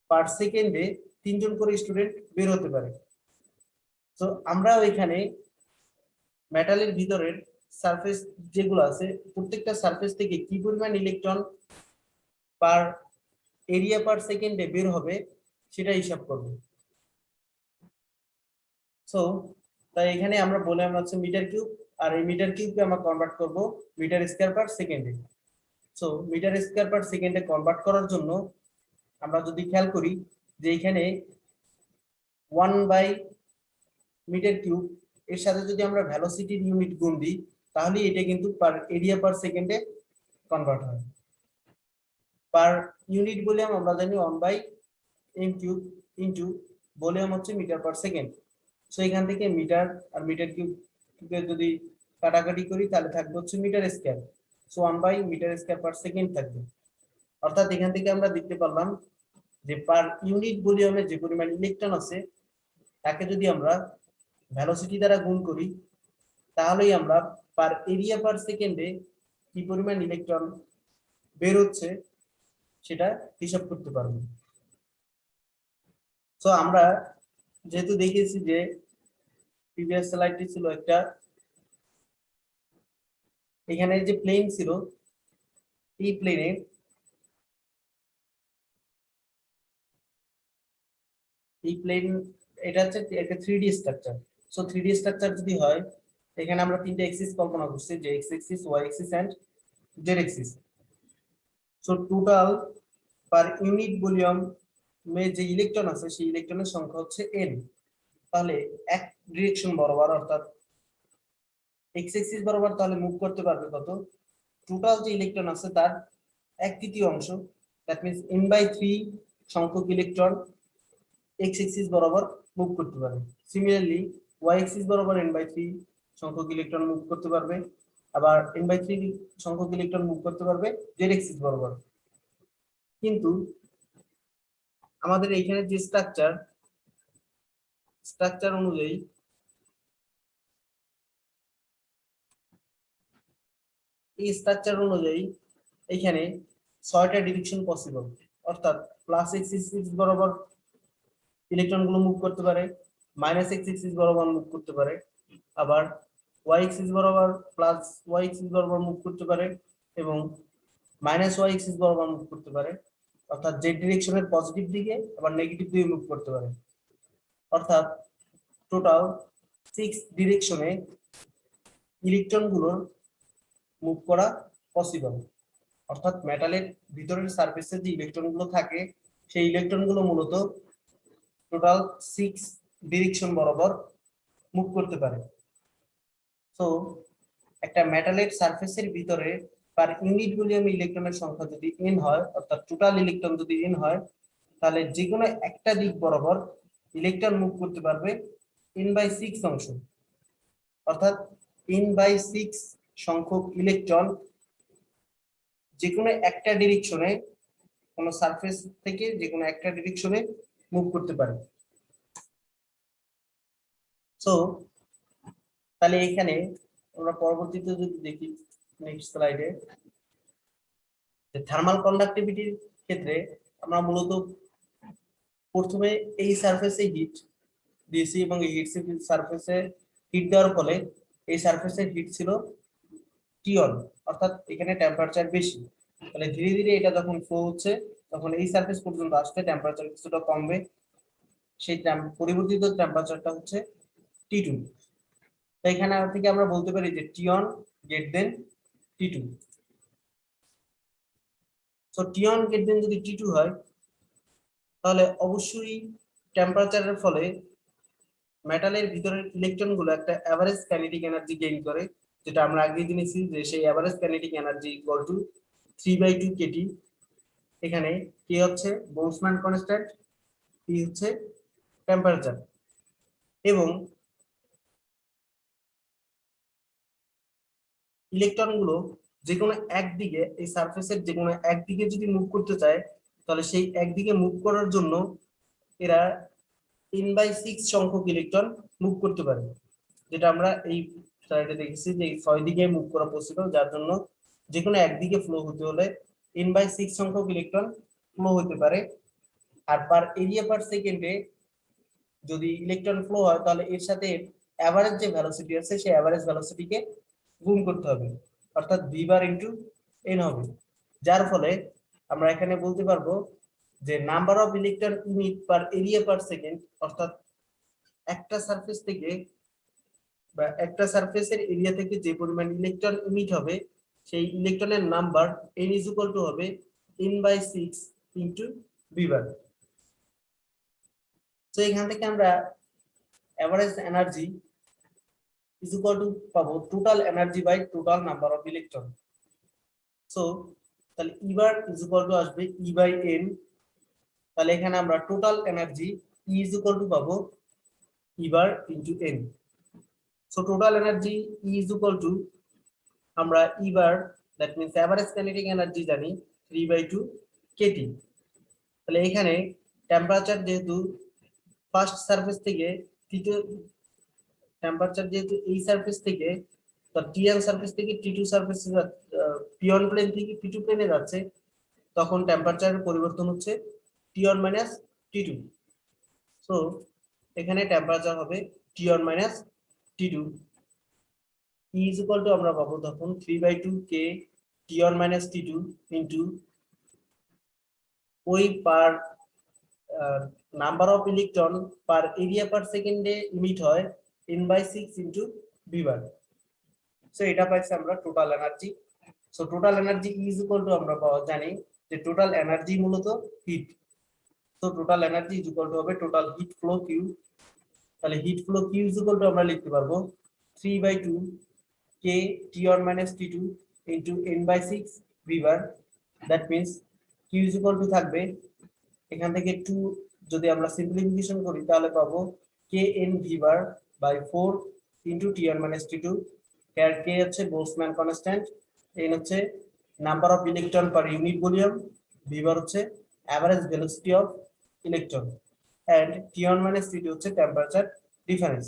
পার সেকেন্ডে 3 জন করে স্টুডেন্ট বের হতে পারে। তো আমরা ওইখানে মেটালের ভিতরের সারফেস যেগুলো আছে প্রত্যেকটা সারফেস থেকে কি পরিমাণ ইলেকট্রন পার এরিয়া পার সেকেন্ডে বের হবে সেটা হিসাব করব। সো তাই এখানে আমরা বললাম হচ্ছে মিটার কিউব, আর এই মিটার কিউবকে আমরা কনভার্ট করব মিটার স্কয়ার পার সেকেন্ডে। সো মিটার স্কয়ার পার সেকেন্ডে কনভার্ট করার জন্য আমরা যদি খেয়াল করি যে এখানে 1 বাই মিটার কিউব এর সাথে যদি আমরা ভেলোসিটির ইউনিট গুণ দিই তাহলে এটা কিন্তু পার এরিয়া পার সেকেন্ডে কনভার্ট হয়। পার ইউনিট ভলিউম আমরা জানি 1 by M cube into volume হচ্ছে মিটার পার সেকেন্ড। সো এখান থেকে মিটার আর মিটার কিউব যদি কাটাকাটি করি তাহলে থাকবে হচ্ছে meter square. So 1 by meter square per second থাকবে। অর্থাৎ এখান থেকে আমরা দেখতে পারলাম যে পার ইউনিট ভলিউমে যে পরিমাণ ইলেকট্রন আছে তাকে যদি আমরা ভেলোসিটি দ্বারা গুণ করি তাহলেই আমরা পার এরিয়া পার সেকেন্ডে কি পরিমাণ ইলেকট্রন বের হচ্ছে সেটা হিসাব করতে পারবো। তো আমরা যেহেতু দেখেছি যে প্রিভিয়াস স্লাইডটি ছিল একটা, এখানে যে প্লেন ছিল এই প্লেনে এটা হচ্ছে একটা 3D structure. So 3D structure যদি হয় এখানে আমরা তিনটা এক্সিস কল্পনা করছি, যে X axis, Y axis and Z axis. So total per unit volume মে যে ইলেকট্রন আছে সেই ইলেকট্রনের সংখ্যা হচ্ছে n। তাহলে এক ডিরেকশন বরাবর অর্থাৎ এক্স এক্সিস বরাবর তাহলে মুভ করতে পারবে কত? টোটাল যে ইলেকট্রন আছে তার 1/3 অংশ, দ্যাট মিন্স n/3 সংখ্যক ইলেকট্রন এক্স এক্সিস বরাবর মুভ করতে পারে। সিমিলারলি ওয়াই এক্সিস বরাবর n/3 সংখ্যক ইলেকট্রন মুভ করতে পারবে, আবার n/3 সংখ্যক ইলেকট্রন মুভ করতে পারবে জেড এক্সিস বরাবর। কিন্তু আমাদের এখানে যে স্ট্রাকচার অনুযায়ী এখানে 6টা ডিরেকশন পসিবল, অর্থাৎ প্লাস এক্স এক্সিস বরাবর ইলেকট্রন গুলো মুভ করতে পারে, মাইনাস এক্স এক্সিস বরাবর মুভ করতে পারে, আবার ওয়াই এক্সিস বরাবর প্লাস ওয়াই এক্সিস বরাবর মুভ করতে পারে এবং মাইনাস ওয়াই এক্সিস বরাবর মুভ করতে পারে, অর্থাৎ জেড ডিরেকশনের পজিটিভ দিকে আবার নেগেটিভ দিকে মুভ করতে পারে। অর্থাৎ টোটাল 6 ডিরেকশনে ইলেকট্রন গুলোর মুভ করা পসিবল। অর্থাৎ মেটালের ভিতরের সারফেসে যে ইলেকট্রন গুলো থাকে সেই ইলেকট্রন গুলো মূলত টোটাল 6 ডিরেকশন বরাবর মুভ করতে পারে। সো একটা মেটালের সারফেসের ভিতরে পার ইউনিট ভলিউম ইলেকট্রনের সংখ্যা যদি n হয়, অর্থাৎ টোটাল ইলেকট্রন যদি n হয়, তাহলে যে কোনো একটা দিক বরাবর ইলেকট্রন মুভ করতে পারবে n/6 অংশ, অর্থাৎ n/6 সংখ্যক ইলেকট্রন যে কোনো একটা ডিরেকশনে, কোনো সারফেস থেকে যে কোনো একটা ডিরেকশনে মুভ করতে পারে। সো তাহলে এখানে আমরা পরবর্তীতে যদি দেখি নেক্সট স্লাইডে, থার্মাল কন্ডাক্টিভিটির ক্ষেত্রে আমরা মূলত প্রথমে এই সারফেসে হিট দিয়েছি এবং এই হিট সারফেসে হিট দেওয়ার ফলে এই সারফেসের হিট ছিল টিয়ন, অর্থাৎ এখানে টেম্পারেচার বেশি। তাহলে ধীরে ধীরে এটা যখন ফ্লো হচ্ছে তখন এই সারফেস পর্যন্ত আসতে টেম্পারেচার কিছুটা কমবে, সেই পরিবর্তিত টেম্পারেচারটা হচ্ছে T2। তো এখানে থেকে আমরা বলতে পারি যে টিয়ন গ্রেট দেন T2। সো টিয়ন গ্রেট দেন যদি T2 হয় তাহলে অবশ্যই টেম্পারেচারের ফলে মেটালের ভিতরের ইলেকট্রন গুলো একটা এভারেজ কাইনেটিক এনার্জি গেইন করে, যেটা আমরা আগে জেনেছি যে সেই average kinetic energy equal to 3/2 kT। এখানে k হচ্ছে বোলসম্যান কনস্ট্যান্ট, p হচ্ছে টেম্পারেচার। এবং ইলেকট্রন গুলো যে কোনো একদিকে, এই সারফেসের যে কোনো একদিকে যদি মুভ করতে চায় তাহলে সেই একদিকে মুভ করার জন্য এরা n/6 সংখ্যক ইলেকট্রন মুভ করতে পারে, যেটা আমরা এই স্লাইডে দেখেছি যে 6 দিকে মুভ করা পসিবল, যার জন্য যে কোনো একদিকে ফ্লো হতে হলে n/6 সংখ্যক ইলেকট্রন ফ্লো হতে পারে। আর পার এরিয়া পার সেকেন্ডে যদি ইলেকট্রন ফ্লো হয় তাহলে এর সাথে এভারেজ যে ভেলোসিটি আছে সেই এভারেজ ভেলোসিটিকে গুণ করতে হবে, অর্থাৎ v বার ইনটু n হবে, যার ফলে আমরা এখানে বলতে পারবো যে number of electron emit per area per second, অর্থাৎ একটা সারফেস থেকে বা একটা সারফেসের এরিয়া থেকে যে পরিমাণ ইলেকট্রন ইমিট হবে সেই ইলেকট্রনের number n is equal to হবে n/6 ইনটু v1। তো এখান থেকে আমরা average energy is equal to পাবো total energy by total number of electron. So তাহলে E bar is equal to আসবে E/n। তাহলে এখানে আমরা total energy E is equal to পাবো E bar into n। So total energy E is equal to আমরা E bar that means average kinetic energy জানি 3/2 kT। তাহলে এখানে টেম্পারেচার যেহেতু ফার্স্ট সারফেস থেকে তৃতীয় টেম্পারেচার যেহেতু এই সারফেস থেকে টি1 সারফেস থেকে টি2 সারফেস পি1 প্লেন থেকে পি2 প্লেনে যাচ্ছে, তখন টেম্পারেচারের পরিবর্তন হচ্ছে টি1 মাইনাস টি2। সো এখানে টেম্পারেচার হবে টি1 minus টি2। E is equal to আমরা পাবো তখন 3/2 k T1 minus T2 into ওই per number of electron per area পার সেকেন্ডে ইমিট হয় n/6 into v1। সো এটা পাইছি আমরা total energy. So total energy E is equal to আমরা জানি যে টোটাল এনার্জি মূলত হিট। তো total energy is equal to হবে টোটাল হিট ফ্লো কিউ। তাহলে heat flow Q is equal to আমরা লিখতে পারবো 3/2 k T1 minus T2 into n/6 v1। That means q is equal to থাকবে এখান থেকে 2 যদি আমরা সিম্পলিফিকেশন করি তাহলে পাবো kn v bar by 4 into T1 minus T2। here k হচ্ছে বোল্টজম্যান কনস্ট্যান্ট, n হচ্ছে number of electron per unit volume, v bar হচ্ছে average velocity of electron, and T1 minus T2 হচ্ছে টেম্পারেচার ডিফারেন্স।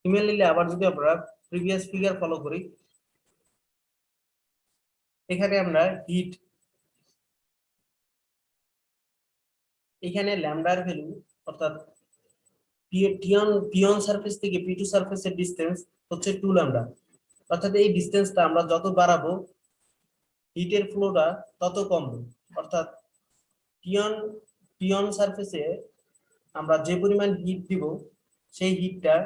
সিমিলারলি আবার যদি আমরা প্রিভিয়াস ফিগার ফলো করি, এখানে আমরা হিট, এখানে ল্যামডার ভ্যালু অর্থাৎ পিয়ন সারফেস থেকে পি2 সারফেসের ডিসটেন্স হচ্ছে 2 ল্যামডা। অর্থাৎ এই ডিসটেন্সটা আমরা যত বাড়াবো হিটের ফ্লোটা তত কমবে। অর্থাৎ পিয়ন সারফেসে আমরা যে পরিমাণ হিট দিব সেই হিটটা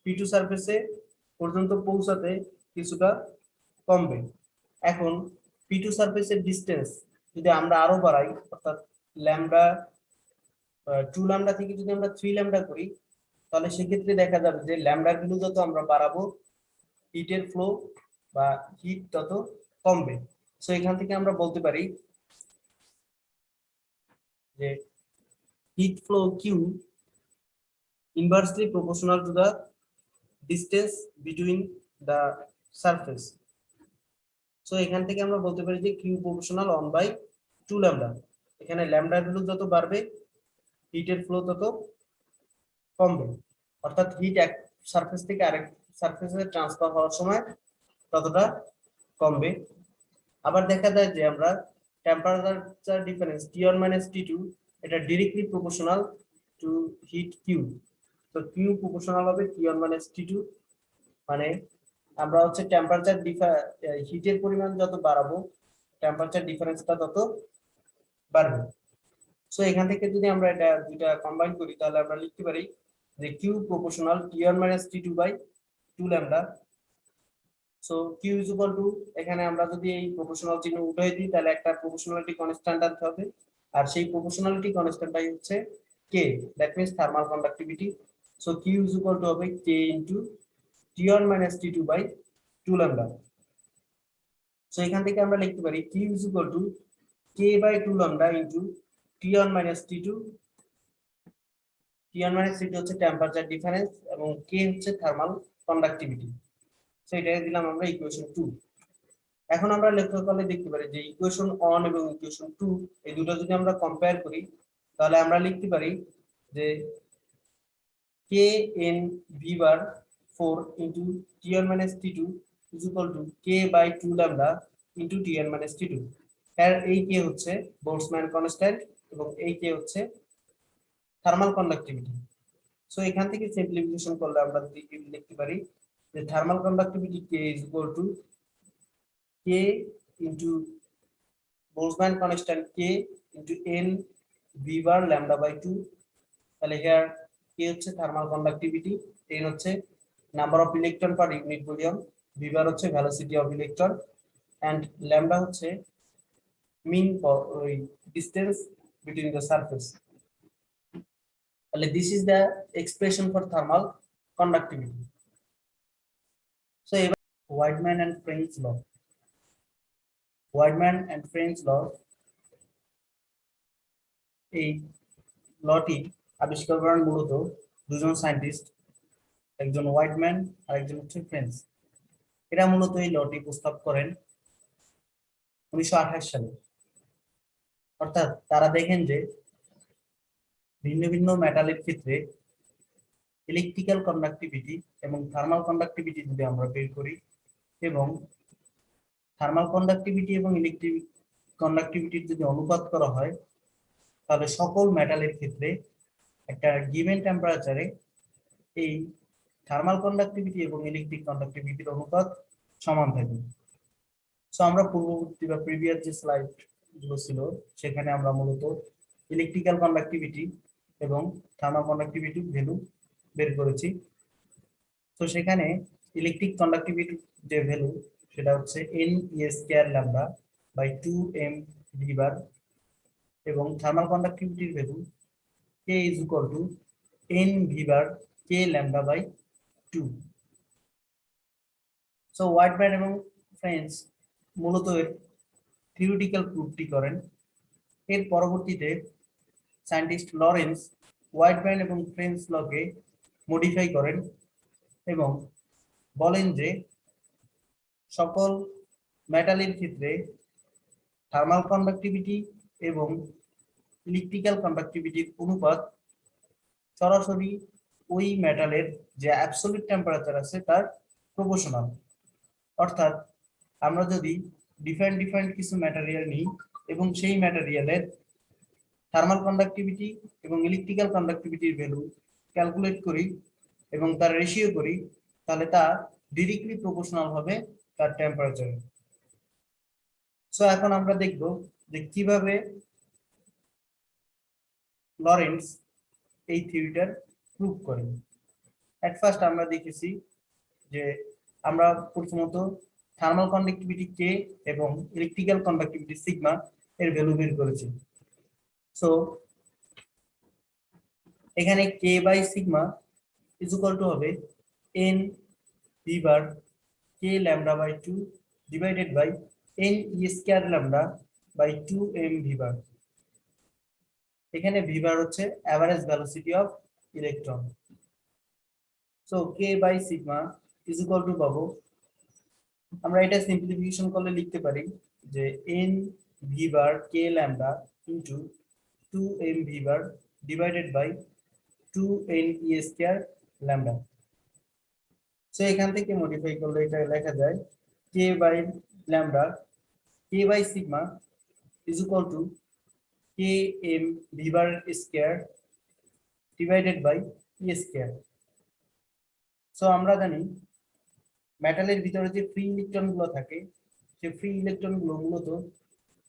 পি2 সারফেসে পর্যন্ত পৌঁছাতে কিছুটা কমবে। এখন পি2 সারফেসের ডিসটেন্স যদি আমরা আরো বাড়াই, অর্থাৎ ল্যামডা 2 ল্যামডা থেকে যদি আমরা 3 ল্যামডা করি, তাহলে সেক্ষেত্রে দেখা যাবে যে ল্যামডার ভ্যালু যত আমরা বাড়াবো হিটের ফ্লো বা হিট তত কমবে। সো এখান থেকে আমরা বলতে পারি যে heat flow Q inversely proportional to the distance between the surface। So এখান থেকে আমরা বলতে পারি যে কিউ প্রপোর্শনাল 1/2 ল্যামডা। এখানে ল্যামডার ভ্যালু যত বাড়বে হিটের ফ্লো তত কমবে, অর্থাৎ হিট এক সারফেস থেকে আরেক সারফেসে ট্রান্সফার হওয়ার সময় ততটা কমবে। আবার দেখা যায় যে আমরা temperature difference T1 minus T2 এটা directly proportional to heat Q. তো কিউ প্রপোর্শনাল হবে T1 minus T2, মানে আমরা হচ্ছে টেম্পারেচার হিটের পরিমাণ যত বাড়াবো টেম্পারেচার ডিফারেন্সটা তত বাড়বে। সো এখান থেকে যদি আমরা এটা দুইটা কম্বাইন করি তাহলে আমরা লিখতে পারি যে Q proportional T1 minus T2 by 2 lambda. So Q is equal to, এখানে আমরা যদি এই প্রপোর্শনাল চিহ্ন উঠিয়ে দিই তাহলে একটা প্রপোর্শনালিটি কনস্ট্যান্ট আনতে হবে, আর সেই প্রপোর্শনালিটি কনস্ট্যান্টটাই হচ্ছে K, that means thermal conductivity. So Q is equal to হবে K into T1 minus T2 by 2 lambda. So এখান থেকে আমরা লিখতে পারি Q is equal to K by 2 lambda into T1 minus T2। T1 minus T2 হচ্ছে টেম্পারেচার ডিফারেন্স এবং কে হচ্ছে থার্মাল কন্ডাক্টিভিটি। সো এটাকে দিলাম আমরা ইকুয়েশন 2। এখন আমরা লক্ষ্য করলে দেখতে পারি যে ইকুয়েশন 1 এবং ইকুয়েশন 2 এই দুটো যদি আমরা কম্পেয়ার করি তাহলে আমরা লিখতে পারি যে K N V bar 4 into T1 minus T2 is equal to K by 2 lambda into T1 minus T2। এর এই কে হচ্ছে বোল্টজম্যান কনস্ট্যান্ট এবং এই কে হচ্ছে থার্মাল কন্ডাক্টিভিটি। সো এখান থেকে সিম্পলিফিকেশন করলে আমরা লিখতে পারি যে thermal conductivity K is equal to K into Boltzmann constant K into N V bar lambda by 2. তাহলে here K হচ্ছে থার্মাল কন্ডাক্টিভিটি, N হচ্ছে number of electron per unit volume, V bar হচ্ছে velocity of electron, and lambda হচ্ছে mean distance between the surface. তাহলে this is the expression for thermal conductivity. So এবার Weidmann and French law. Weidmann and French law, এই লটি আবিষ্কার করেন মূলত দুজন সায়েন্টিস্ট, একজন ওয়াইডম্যান আর একজন হচ্ছে ফ্রেঞ্চ। এরা মূলত এই লটি প্রস্তাব করেন 1928 সালে। অর্থাৎ তারা দেখেন যে ভিন্ন ভিন্ন মেটালের ক্ষেত্রে ইলেকট্রিক্যাল কন্ডাক্টিভিটি এবং থার্মাল কন্ডাক্টিভিটি যদি আমরা বের করি, এবং থার্মাল কন্ডাক্টিভিটি এবং ইলেকট্রিক কন্ডাক্টিভিটির যদি অনুপাত করা হয়, তাহলে সকল মেটালের ক্ষেত্রে একটা গিভেন টেম্পারেচারে এই থার্মাল কন্ডাক্টিভিটি এবং ইলেকট্রিক কন্ডাক্টিভিটির অনুপাত সমান থাকে। সো আমরা পূর্ববর্তী বা প্রিভিয়াস যে স্লাইড গুলো ছিল সেখানে আমরা মূলত ইলেকট্রিক্যাল কন্ডাক্টিভিটি এবং থার্মাল কন্ডাক্টিভিটির ভ্যালু বের করেছি। তো সেখানে ইলেকট্রিক কন্ডাক্টিভিটির যে ভ্যালু সেটা হচ্ছে n(E)² lambda by 2m v bar, এবং থার্মাল কন্ডাক্টিভিটির value K is equal to n v bar K lambda by 2. So Weidmann এবং ফ্রেঞ্চ মূলত এর থিওরিটিক্যাল প্রুফটি করেন। এর পরবর্তীতে সায়েন্টিস্ট লরেন্স ওয়াইডম্যান এবং ফ্রেঞ্চ লকে মডিফাই করেন এবং বলেন যে সকল মেটালের ক্ষেত্রে থার্মাল কন্ডাক্টিভিটি এবং ইলেকট্রিক্যাল কন্ডাক্টিভিটির অনুপাত সরাসরি ওই মেটালের যে অ্যাবসলিউট টেম্পারেচার আছে তার প্রপোর্শনাল। অর্থাৎ আমরা যদি ডিফারেন্ট কিছু ম্যাটেরিয়াল নিই এবং সেই ম্যাটেরিয়ালের থার্মাল কন্ডাক্টিভিটি এবং ইলেকট্রিক্যাল কন্ডাক্টিভিটির ভ্যালু ক্যালকুলেট করি এবং তার রেশিও করি, তাহলে তা ডিরেক্টলি প্রপোর্শনাল হবে তার টেম্পারেচারে। সো এখন আমরা দেখব যে কিভাবে লরেন্স এই থিওরিটার প্রুভ করেন। এট ফার্স্ট আমরা দেখেছি যে আমরা প্রথমত থার্মাল কন্ডাক্টিভিটি কে এবং ইলেকট্রিক্যাল কন্ডাক্টিভিটি সিগমা এর ভ্যালু বের করেছি। সো এখানে K by sigma is equal to হবে n v bar k lambda by 2 divided by n(E)² lambda by 2m v bar। এখানে v বার হচ্ছে average velocity of electron. So k by sigma is equal to পাবো, আমরা এটা সিম্পলিফিকেশন করলে লিখতে পারি যে n v bar k lambda into 2m v bar divided by 2n(E)² lambda। So এখান থেকে মডিফাই করলে এটা লেখা যায় k by lambda k by sigma is equal to km v bar square divided by e square। So আমরা জানি মেটালের ভিতরে যে ফ্রি ইলেকট্রন গুলো থাকে, সেই ফ্রি ইলেকট্রন গুলো মূলত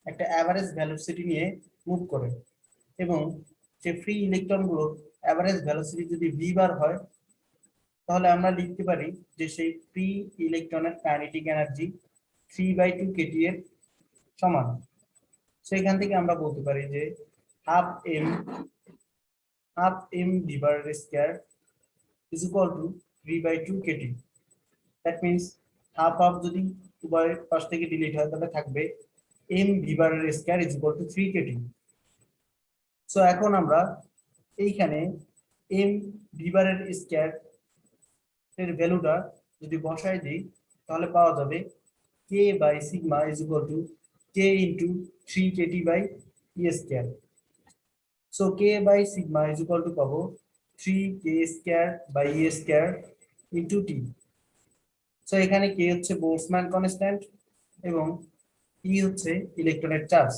একটা এভারেজ ভেলোসিটি নিয়ে মুভ করে, এবং সেই ফ্রি ইলেকট্রন গুলো এভারেজ ভেলোসিটি যদি v বার হয়, তাহলে আমরা লিখতে পারি যে সেই ফ্রি ইলেকট্রনের কাইনেটিক এনার্জি 3/2 kT এর সমান। সেখান থেকে আমরা বলতে পারি যে half m v bar square is equal to 3/2 kT। That means half যদি উভয় পাশ থেকে ডিলিট হয় তাহলে থাকবে m v bar square is equal to 3 kT। So এখন আমরা এইখানে m v bar স্কয়ার এর ভ্যালুটা যদি বসাই দিই, তাহলে পাওয়া যাবে k by sigma is equal to k into 3 kT by e square. So k by sigma is equal to পাবো 3 k square by e square into t। So এখানে k হচ্ছে বোলটজম্যান কনস্ট্যান্ট এবং e হচ্ছে ইলেকট্রনের চার্জ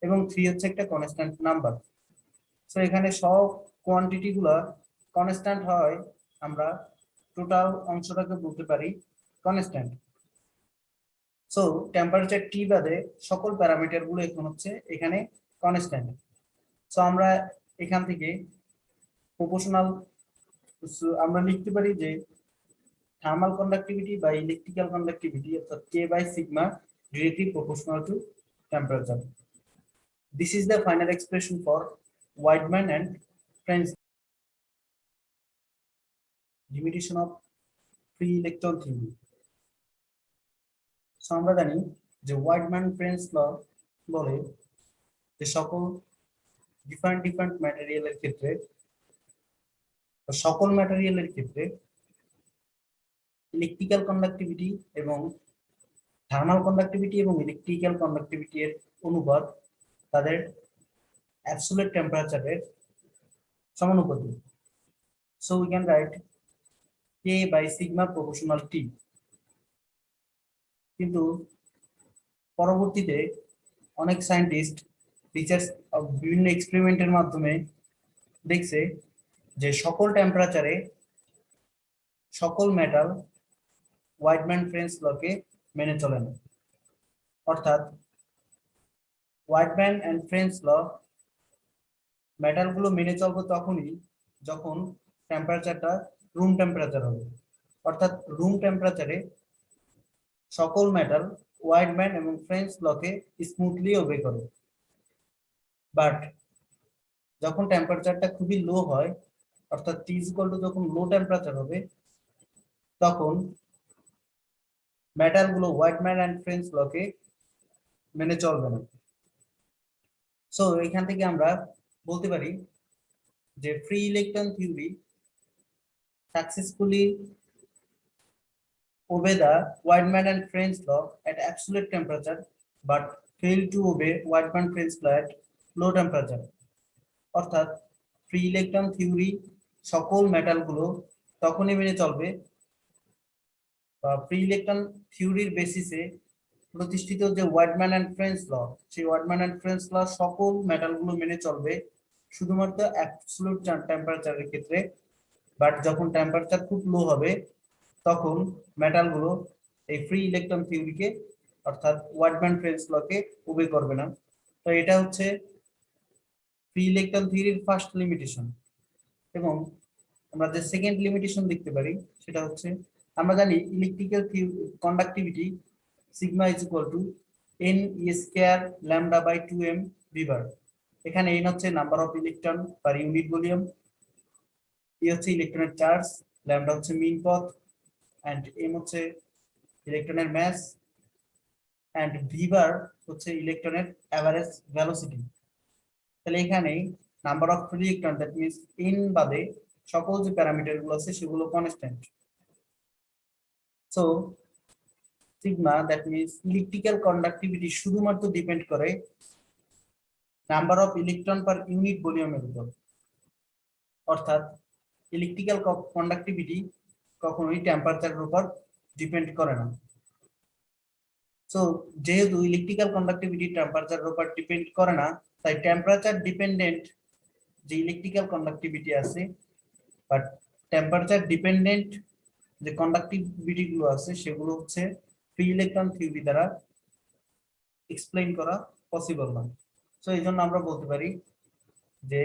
এবং 3 হচ্ছে একটা কনস্ট্যান্ট নাম্বার। সো এখানে সব কোয়ান্টিটি গুলা কনস্ট্যান্ট হয়, আমরা টোটাল অংশটাকে বলতে পারি কনস্ট্যান্ট। সো টেম্পারেচার টি বাদে সকল প্যারামিটার গুলো এখন হচ্ছে এখানে কনস্ট্যান্ট। সো আমরা এখান থেকে প্রপোর্শনাল আমরা লিখতে পারি যে thermal conductivity by electrical conductivity অর্থাৎ K by sigma directly proportional to temperature. This is the final expression for Weidmann and French limitation of free electron theory. So আমরা জানি যে Weidmann French law বলে যে সকল ডিফারেন্ট ম্যাটেরিয়ালের ক্ষেত্রে ইলেকট্রিক্যাল কন্ডাক্টিভিটি এবং থার্মাল কন্ডাক্টিভিটি এবং ইলেকট্রিক্যাল কন্ডাক্টিভিটি এর অনুপাত তাদের অ্যাবসোলিউট টেম্পারেচারের সমানুপাতিক। So we can write K by sigma proportional T। কিন্তু পরবর্তীতে অনেক সায়েন্টিস্ট রিসার্চ বিভিন্ন এক্সপেরিমেন্টের মাধ্যমে দেখছে যে সকল টেম্পারেচারে সকল মেটাল ওয়াইডম্যান ফ্রেঞ্চ লকে মেনে চলে না। অর্থাৎ ওয়াইডম্যান এন্ড ফ্রেঞ্চ ল মেটালগুলো মেনে চলবে তখনই যখন টেম্পারেচারটা রুম টেম্পারেচার হবে। অর্থাৎ রুম টেম্পারেচারে সকল মেটাল ওয়াইডম্যান এবং ফ্রেঞ্চ লকে স্মুথলি ওবে করে। বাট যখন টেম্পারেচারটা খুবই লো হয় অর্থাৎ T যখন লো টেম্পারেচার হবে তখন মেটালগুলো ওয়াইডম্যান এন্ড ফ্রেঞ্চ লকে মেনে চলবে না। সো এখান থেকে আমরা বলতে পারি যে free electron theory successfully obey the Weidmann and French law at absolute temperature but fail to obey Weidmann-French law at low temperature। অর্থাৎ ফ্রি ইলেকট্রন থিওরি সকল মেটালগুলো তখনই মেনে চলবে বা ফ্রি ইলেকট্রন থিওরির বেসিসে প্রতিষ্ঠিত যে ওয়াইডম্যান এন্ড ফ্রেঞ্চ ল, সেই ওয়াইডম্যান এন্ড ফ্রেঞ্চ ল সকল মেটালগুলো মেনে চলবে শুধুমাত্র অ্যাবসলিউট টেম্পারেচারের ক্ষেত্রে। বাট যখন টেম্পারেচার খুব লো হবে তখন মেটালগুলো এই ফ্রি ইলেকট্রন থিওরিকে অর্থাৎ ওয়াইডম্যান ফ্রেঞ্চ লকে ওবে করবে না। তো এটা হচ্ছে ফ্রি ইলেকট্রন থিওরির ফার্স্ট লিমিটেশন। এবং আমরা যে সেকেন্ড লিমিটেশন দেখতে পারি সেটা হচ্ছে আমরা জানি electrical conductivity sigma is equal to n e square lambda by 2m V bar. এখানে n হচ্ছে number of electron per unit volume, e হচ্ছে ইলেকট্রনের চার্জ, ল্যামডা হচ্ছে মিন পথ, and m হচ্ছে ইলেকট্রনের মাস, and ভিবার হচ্ছে ইলেকট্রনের এভারেজ ভেলোসিটি। তাহলে এখানে number of free electron that means n বাদে সকল যে প্যারামিটার গুলো আছে সেগুলো constant. So sigma that means electrical conductivity শুধুমাত্র ডিপেন্ড করে number of electron per unit ভলিউমের উপর। অর্থাৎ ইলেকট্রিক্যাল কন্ডাক্টিভিটি কখনোই টেম্পারেচারের উপর ডিপেন্ড করে না। সো যেহেতু ইলেকট্রিক্যাল কন্ডাক্টিভিটি টেম্পারেচারের উপর ডিপেন্ড করে না তাই টেম্পারেচার ডিপেন্ডেন্ট যে ইলেকট্রিক্যাল কন্ডাক্টিভিটি আছে বাট টেম্পারেচার ডিপেন্ডেন্ট যে কন্ডাক্টিভিটি গুলো আছে সেগুলো হচ্ছে ফ্রি ইলেকট্রন থিওরি দ্বারা এক্সপ্লেইন করা পসিবল না। সো এই জন্য আমরা বলতে পারি যে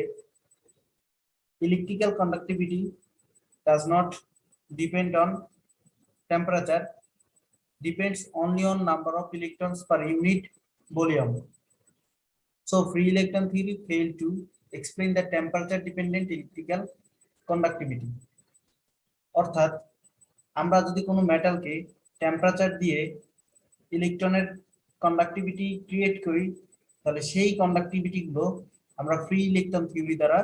electrical conductivity does not depend on temperature, depends only on number of electrons per unit volume. So free electron theory failed to explain the temperature dependent electrical conductivity। অর্থাৎ আমরা যদি কোনো মেটালকে টেম্পারেচার দিয়ে ইলেকট্রনের কন্ডাক্টিভিটি ক্রিয়েট করি তাহলে সেই কন্ডাক্টিভিটি গুলো আমরা ফ্রি ইলেকট্রন থিওরি দ্বারা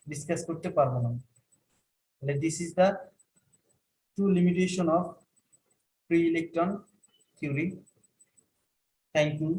ডিসকাস করতে পারবো না। তাহলে this is the two limitation of free electron theory. Thank you.